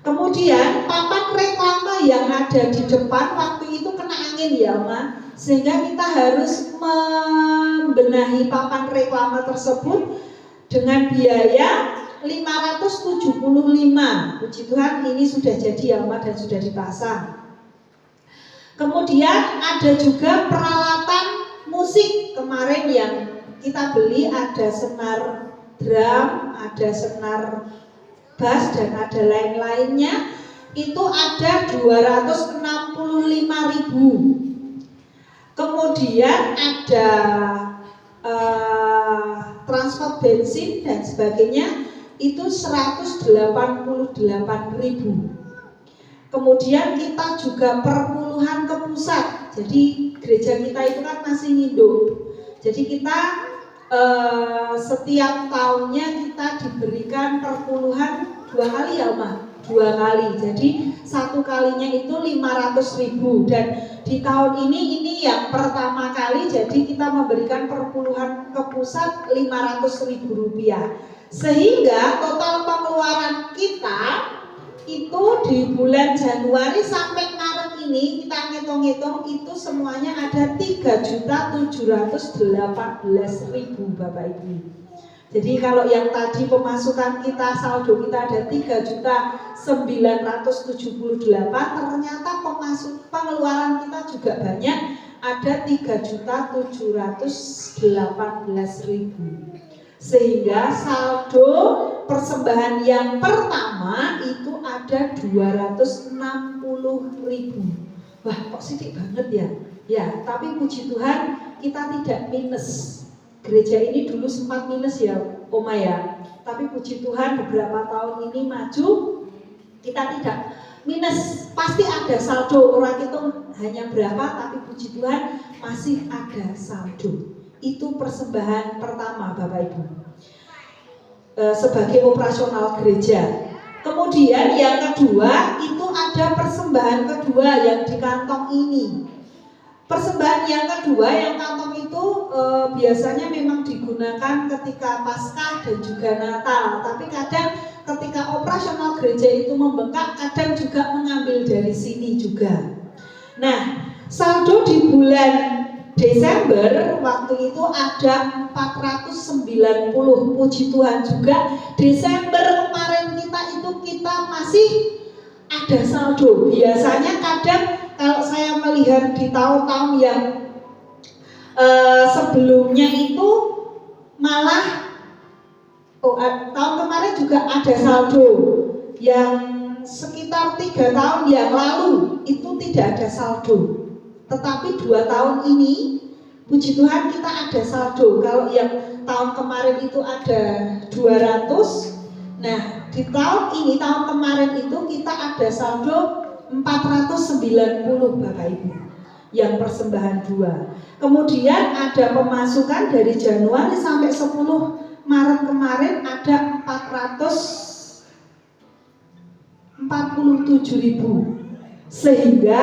Kemudian papan reklame yang ada di depan waktu itu kena angin ya Ma, sehingga kita harus membenahi papan reklame tersebut dengan biaya 575. Puji Tuhan ini sudah jadi ya Ma dan sudah dipasang. Kemudian ada juga peralatan musik kemarin yang kita beli, ada senar drum, ada senar bass dan ada lain-lainnya, itu ada 265.000. Kemudian ada transport bensin dan sebagainya itu 188.000. Kemudian kita juga perpuluhan ke pusat. Jadi gereja kita itu kan masih nginduk. Jadi kita setiap tahunnya kita diberikan perpuluhan 2 kali ya Ma, 2 kali. Jadi 1 kalinya itu 500.000 dan di tahun ini yang pertama kali jadi kita memberikan perpuluhan ke pusat 500.000 rupiah. Sehingga total pengeluaran kita itu di bulan Januari sampai Maret ini kita ngitung-ngitung itu semuanya ada 3.718.000 Bapak Ibu. Jadi kalau yang tadi pemasukan kita, saldo kita ada 3.978, ternyata pengeluaran kita juga banyak, ada 3.718.000. Sehingga saldo persembahan yang pertama itu ada 260.000. Wah, kok sedikit banget ya? Ya, tapi puji Tuhan kita tidak minus. Gereja ini dulu sempat minus ya, Oma ya. Tapi puji Tuhan beberapa tahun ini maju, kita tidak minus. Pasti ada saldo, orang itu hanya berapa, tapi puji Tuhan masih ada saldo. Itu persembahan pertama Bapak Ibu sebagai operasional gereja. Kemudian yang kedua itu ada persembahan kedua yang di kantong ini. Persembahan yang kedua yang kantong itu biasanya memang digunakan ketika Paskah dan juga Natal. Tapi kadang ketika operasional gereja itu membengkak, kadang juga mengambil dari sini juga. Nah, saldo di bulan Desember waktu itu ada 490. Puji Tuhan juga Desember kemarin kita masih ada saldo. Biasanya kadang kalau saya melihat di tahun-tahun yang sebelumnya itu malah tahun kemarin juga ada saldo. Yang sekitar 3 tahun yang lalu itu tidak ada saldo. Tetapi 2 tahun ini, puji Tuhan kita ada saldo. Kalau yang tahun kemarin itu ada 200, nah di tahun ini, tahun kemarin itu kita ada saldo 490 Bapak Ibu, yang persembahan 2. Kemudian ada pemasukan dari Januari sampai 10 Maret kemarin ada 400 Sehingga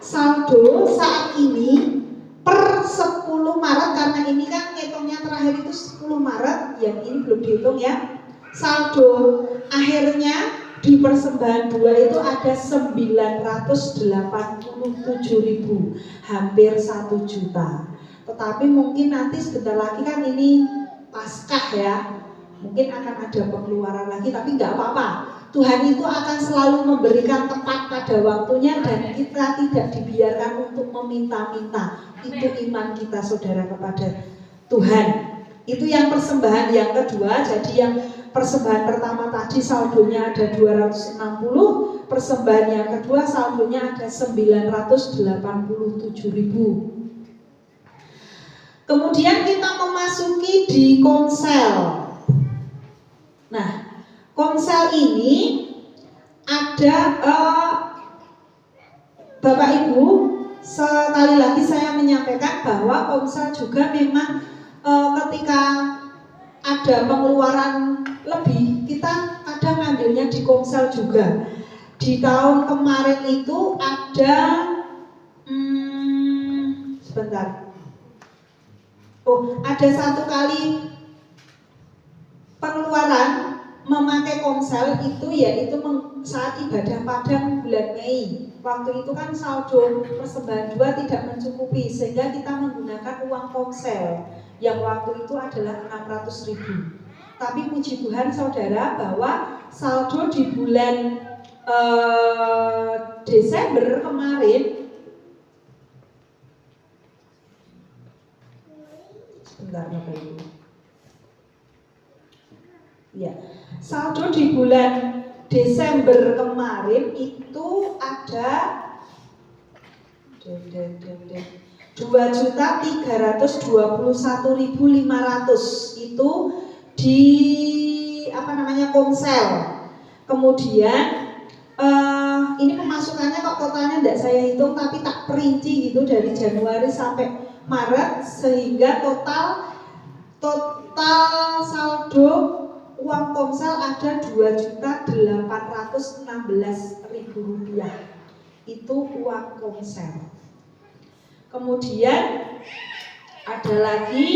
saldo saat ini per 10 Maret, karena ini kan ngitungnya terakhir itu 10 Maret, yang ini belum dihitung ya. Saldo akhirnya di persembahan 2 itu ada 987.000, hampir 1 juta. Tetapi mungkin nanti sebentar lagi kan ini Paskah ya, mungkin akan ada pengeluaran lagi, tapi nggak apa-apa. Tuhan itu akan selalu memberikan tepat pada waktunya dan kita tidak dibiarkan untuk meminta-minta. Itu iman kita saudara kepada Tuhan. Itu yang persembahan yang kedua. Jadi yang persembahan pertama tadi saldonya ada 260, persembahan yang kedua saldonya ada 987.000. Kemudian kita memasuki di Komsel. Nah, Komsel ini ada Bapak Ibu, sekali lagi saya menyampaikan bahwa Komsel juga memang ketika ada pengeluaran lebih, kita kadang ngambilnya di Komsel juga. Di tahun kemarin itu ada ada 1 kali pengeluaran memakai Komsel itu, yaitu saat ibadah Padang bulan Mei. Waktu itu kan saldo persembahan 2 tidak mencukupi, sehingga kita menggunakan uang Komsel yang waktu itu adalah 600.000. Tapi puji Tuhan saudara bahwa saldo di bulan Desember kemarin, sebentar Bapak Ibu. Ya, saldo di bulan Desember kemarin itu ada 2.321.500 itu di Komsel. Kemudian ini pemasukannya kok totalnya tidak saya hitung, tapi tak perinci gitu dari Januari sampai Maret, sehingga total saldo uang Komsel ada 2.816.000 rupiah. Itu uang Komsel. Kemudian ada lagi,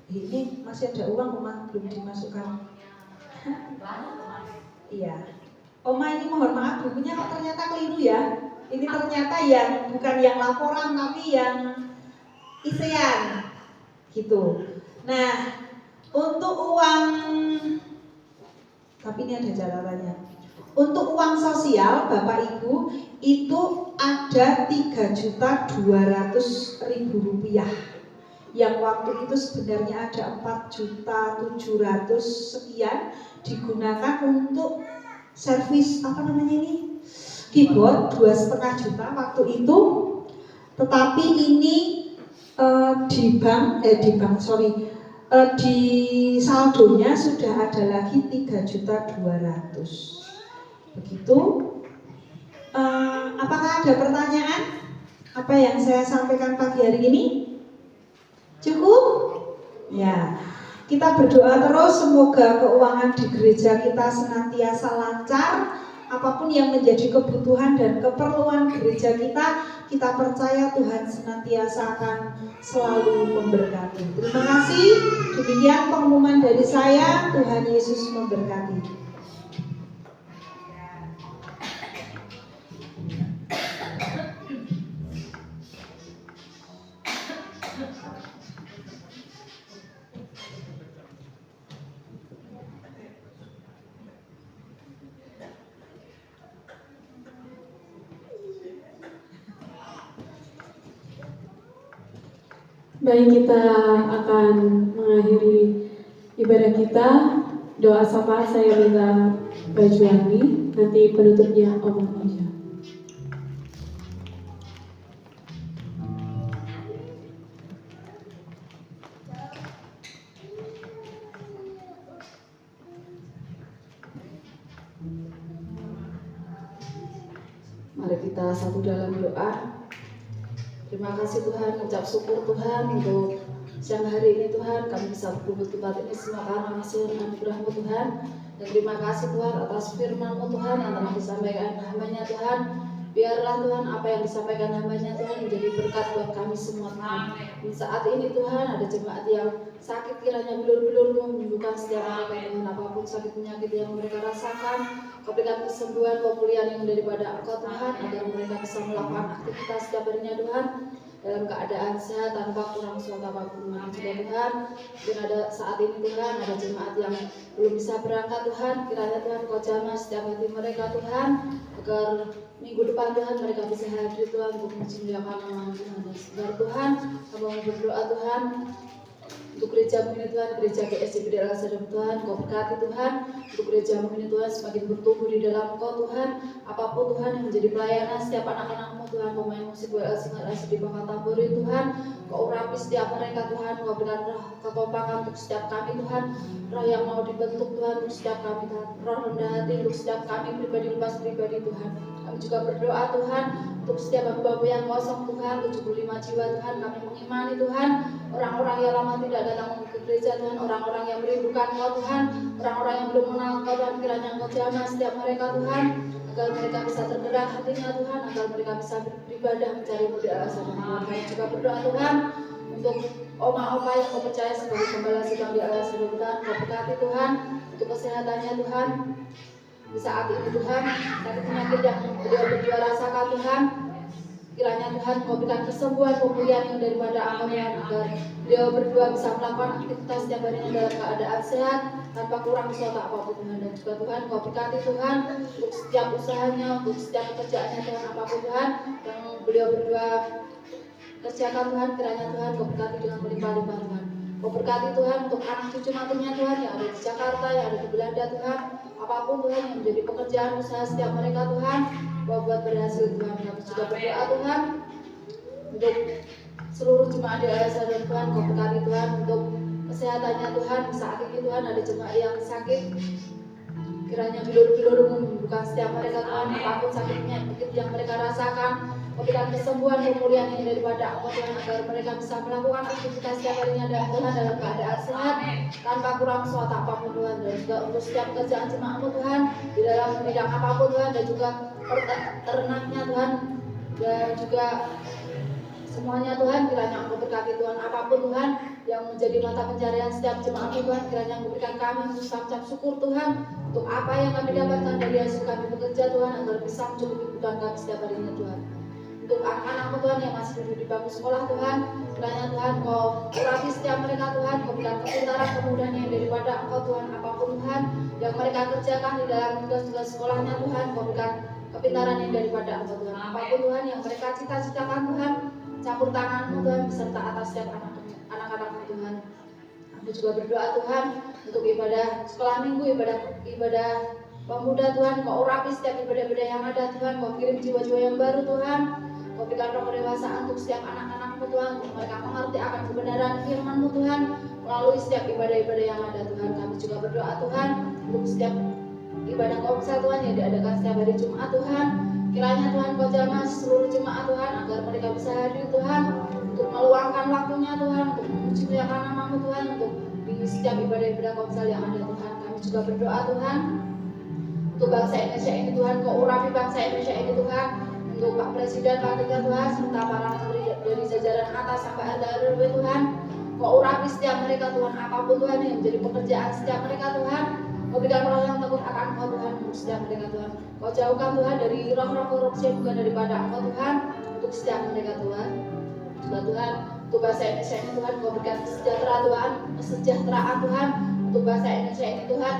ini masih ada uang Oma belum dimasukkan. Iya. Oma ini mohon maaf, bukunya kok ternyata keliru ya. Ini ternyata yang bukan yang laporan tapi yang isian gitu. Nah, untuk uang, tapi ini ada catatannya. Untuk uang sosial Bapak Ibu itu ada 3.200.000 rupiah. Yang waktu itu sebenarnya ada 4.700.000 sekian digunakan untuk servis keyboard 2,5 juta waktu itu. Tetapi ini di saldonya sudah ada lagi 3.200.000. Begitu. Apakah ada pertanyaan? Apa yang saya sampaikan pagi hari ini? Cukup? Ya. Kita berdoa terus semoga keuangan di gereja kita senantiasa lancar. Apapun yang menjadi kebutuhan dan keperluan gereja kita percaya Tuhan senantiasa akan selalu memberkati. Terima kasih. Demikian pengumuman dari saya. Tuhan Yesus memberkati. Baik, kita akan mengakhiri ibadah kita. Doa sapa saya minta Mbak Juani, nanti penutupnya Om Aja. Mari kita satu dalam doa. Terima kasih Tuhan, ucap syukur Tuhan untuk siang hari ini Tuhan kami bisa berkumpul tempat ini semua karena masih anugerah-Mu Tuhan. Dan terima kasih Tuhan atas firman-Mu Tuhan yang telah disampaikan hamba-Nya Tuhan. Biarlah Tuhan apa yang disampaikan hamba-Nya Tuhan menjadi berkat buat kami semua Tuhan. Di saat ini Tuhan ada jemaat yang sakit, kiranya bilur-bilur-Mu menyembuhkan setiap mereka Tuhan. Apapun sakit penyakit yang mereka rasakan, Kau berikan kesembuhan, pemulihan yang daripada Engkau Tuhan, agar mereka bisa melakukan aktivitas setiap harinya Tuhan dalam keadaan sehat tanpa kurang suatu apapun. Juga Tuhan, mungkin ada saat ini Tuhan ada jemaat yang belum bisa berangkat Tuhan, kiranya Tuhan Kau jamah setiap hati mereka Tuhan, agar minggu depan Tuhan mereka bisa hadir Tuhan untuk memuliakan nama Tuhan. Dan sebentar Tuhan, kami mau berdoa Tuhan untuk gereja ini Tuhan, gereja GSCPD Al Sadam Tuhan, Kau berkati Tuhan untuk gereja ini Tuhan semakin bertumbuh di dalam Kau Tuhan. Apapun Tuhan yang menjadi pelayanan setiap anak-anak-Mu Tuhan, pemain musik WL Singar di Bangka Tamburi Tuhan, Kau urapi setiap mereka Tuhan, Kau berikan roh kekompakan untuk setiap kami Tuhan, roh yang mau dibentuk Tuhan untuk setiap kami Tuhan, roh rendah hati untuk setiap kami pribadi lepas pribadi Tuhan. Kami juga berdoa Tuhan untuk setiap bambu yang kosong Tuhan, 75 jiwa Tuhan, kami mengimani Tuhan, orang-orang yang lama tidak datang ke gereja Tuhan, orang-orang yang merindukan Kau Tuhan, orang-orang yang belum mengenal Kau Tuhan, kiranya Kau jamah setiap mereka Tuhan, agar mereka bisa tergerak hatinya Tuhan, agar mereka bisa beribadah mencari-Mu di alas Tuhan. Kami juga berdoa Tuhan untuk oma-oma yang Kau percaya sebagai gembala sedang di alas Tuhan, Kau berkati Tuhan untuk kesehatannya Tuhan. Di saat ini Tuhan, sakit penyakit yang beliau berdua rasakan Tuhan, kiranya Tuhan Kau berikan kesembuhan, pemulihan yang daripada Engkau Tuhan, agar beliau berdua bisa melakukan aktivitas setiap harinya dalam keadaan sehat tanpa kurang suatu apapun Tuhan. Dan juga Tuhan Kau berkati Tuhan untuk setiap usahanya, untuk setiap pekerjaannya Tuhan, apapun Tuhan yang beliau berdua kerjakan Tuhan, kiranya Tuhan Kau berkati dengan melimpah-limpah Tuhan. Kau berkati Tuhan untuk anak cucu matinya Tuhan yang ada di Jakarta, yang ada di Belanda Tuhan, apapun Tuhan yang menjadi pekerjaan usaha setiap mereka Tuhan, Kau buat berhasil Tuhan. Kami juga berdoa Tuhan untuk seluruh jemaat di alas Sadam Tuhan, Kau berkati Tuhan untuk kesehatannya Tuhan. Saat ini Tuhan ada jemaat yang sakit, kiranya bilur-bilur menyembuhkan setiap mereka Tuhan, apapun sakitnya yang mereka rasakan, Kau berikan kesembuhan, pemulihan yang daripada Engkau Tuhan, agar mereka bisa melakukan aktivitas setiap harinya dan Tuhan dalam keadaan sehat tanpa kurang suatu apapun Tuhan. Dan juga untuk setiap pekerjaan jemaat-Mu Tuhan di dalam bidang apapun Tuhan, dan juga ternaknya Tuhan, dan juga semuanya Tuhan, kiranya Engkau berkati Tuhan, apapun Tuhan yang menjadi mata pencarian setiap jemaat-Mu Tuhan, kiranya Engkau berikan kami untuk ucap syukur Tuhan untuk apa yang kami dapatkan dari hasil kami bekerja Tuhan, agar bisa mencukupi kebutuhan kami setiap harinya Tuhan. Untuk anak-anak-Mu Tuhan yang masih duduk di bangku sekolah Tuhan, kiranya Tuhan Kau urapi setiap mereka Tuhan, Kau berikan kepintaran kemudahan yang daripada Engkau Tuhan, apapun Tuhan yang mereka kerjakan di dalam tugas-tugas sekolahnya Tuhan, Kau berikan kepintaran yang daripada Engkau Tuhan, apapun Tuhan yang mereka cita-citakan Tuhan, campur tangan-Mu Tuhan beserta atas setiap anak-anak-Mu Tuhan. Aku juga berdoa Tuhan untuk ibadah sekolah minggu, ibadah pemuda Tuhan, Kau urapi setiap ibadah-ibadah yang ada Tuhan, Kau kirim jiwa-jiwa yang baru Tuhan, Kau berikan roh kedewasaan untuk setiap anak-anak-Mu Tuhan, untuk mereka mengerti akan kebenaran firman-Mu Tuhan melalui setiap ibadah-ibadah yang ada Tuhan. Kami juga berdoa Tuhan untuk setiap ibadah komsel Tuhan yang diadakan setiap hari Jumat Tuhan, kiranya Tuhan Kau jamah seluruh jemaat Tuhan, agar mereka bisa hadir Tuhan untuk meluangkan waktunya Tuhan, untuk memuji-muliakan nama-Mu Tuhan, untuk di setiap ibadah-ibadah komsel yang ada Tuhan. Kami juga berdoa Tuhan untuk bangsa Indonesia ini Tuhan, Kau urapi bangsa Indonesia ini Tuhan, untuk Pak Presiden, Pak Tiga Tuhan, serta para menteri dari jajaran atas sampai ada RW Tuhan, Kau urapi setiap mereka Tuhan, apapun Tuhan yang menjadi pekerjaan setiap mereka Tuhan, Kau berikan roh yang takut akan Kau Tuhan untuk setiap mereka Tuhan, Kau jauhkan Tuhan dari roh-roh korupsi yang bukan daripada Engkau Tuhan untuk setiap mereka Tuhan. Juga Tuhan untuk bangsa Indonesia ini Tuhan, Kau berikan kesejahteraan Tuhan untuk bangsa Indonesia ini Tuhan,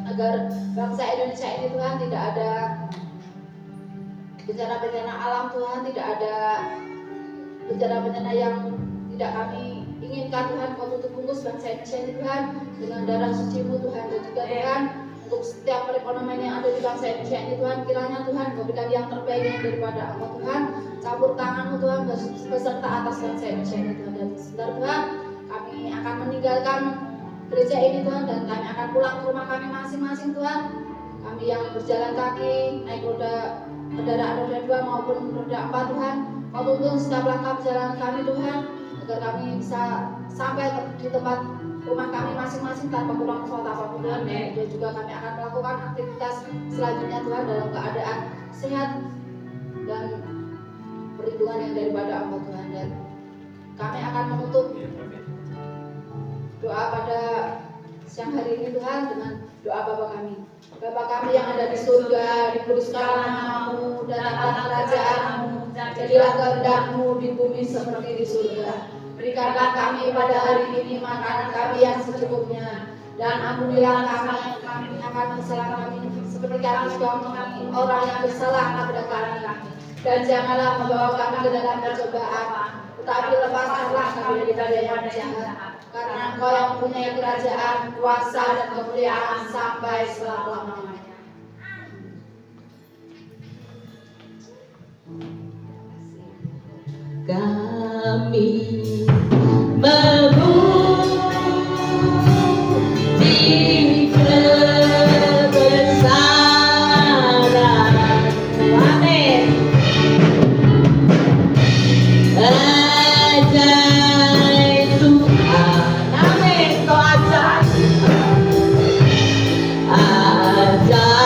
agar bangsa Indonesia ini Tuhan tidak ada bencana-bencana alam Tuhan, tidak ada bencana-bencana yang tidak kami inginkan Tuhan. Kau tutup bungkus bangsa Indonesia ini Tuhan dengan darah suci-Mu Tuhan. Dan juga Tuhan untuk setiap perekonomian yang ada di bangsa Indonesia ini Tuhan, kiranya Tuhan Kau berikan yang terbaik yang daripada Engkau Tuhan, campur tangan-Mu Tuhan beserta atas bangsa Indonesia ini Tuhan. Dan sebentar Tuhan kami akan meninggalkan gereja ini Tuhan, dan kami akan pulang ke rumah kami masing-masing Tuhan. Kami yang berjalan kaki, naik kendaraan roda 2 maupun roda 4 Tuhan, Kau tuntun setiap langkah perjalanan kami Tuhan, agar kami bisa sampai di tempat rumah kami masing-masing tanpa kurang suatu apapun Tuhan. Dan juga kami akan melakukan aktivitas selanjutnya Tuhan dalam keadaan sehat dan perlindungan yang daripada Allah Tuhan. Dan kami akan menutup doa pada siang hari ini Tuhan dengan doa Bapa kami. Bapa kami yang ada di surga, dikuduskanlah namamu, datanglah kerajaan-mu, jadilah kehendak-mu di bumi seperti di surga. Berikanlah kami pada hari ini makanan kami yang secukupnya, dan ampunilah kami akan kesalahan kami, seperti kami juga mengampuni orang yang bersalah kepada kami. Dan janganlah membawa kami ke dalam percobaan, tetapi lepaskanlah kami daripada yang jahat. Karena Engkau yang mempunyai kerajaan, kuasa, dan kemuliaan sampai selama-lamanya. Kami memuji kebesaran-Mu. Amin. Ajaib Tuhan. Amin. Kau ajaib. Ajaib Tuhan.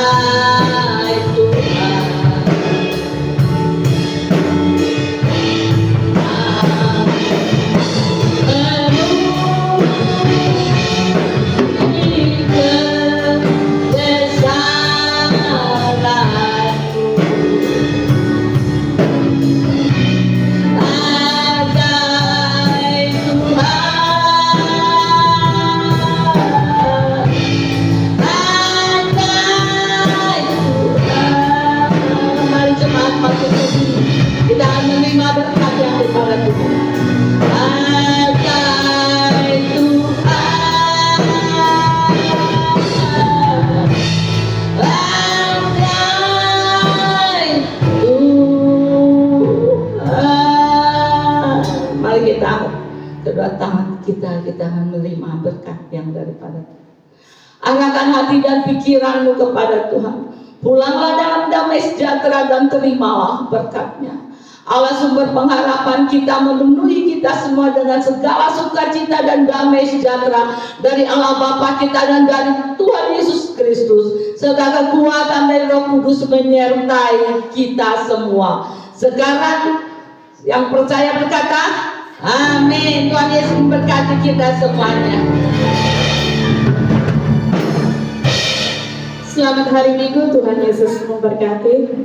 Kita akan menerima berkat yang daripada Tuhan. Ajaib Tuhan. Ajaib Tuhan. Mari kita kedua tangan kita akan menerima berkat yang daripada Tuhan. Arahkan hati dan pikiranmu kepada Tuhan. Pulanglah dalam damai sejahtera dan terimalah berkat-Nya. Allah sumber pengharapan kita memenuhi kita semua dengan segala sukacita dan damai sejahtera dari Allah Bapa kita dan dari Tuhan Yesus Kristus, serta kekuatan dari Roh Kudus menyertai kita semua. Sekarang yang percaya berkata, amin. Tuhan Yesus memberkati kita semuanya. Selamat hari Minggu, Tuhan Yesus memberkati.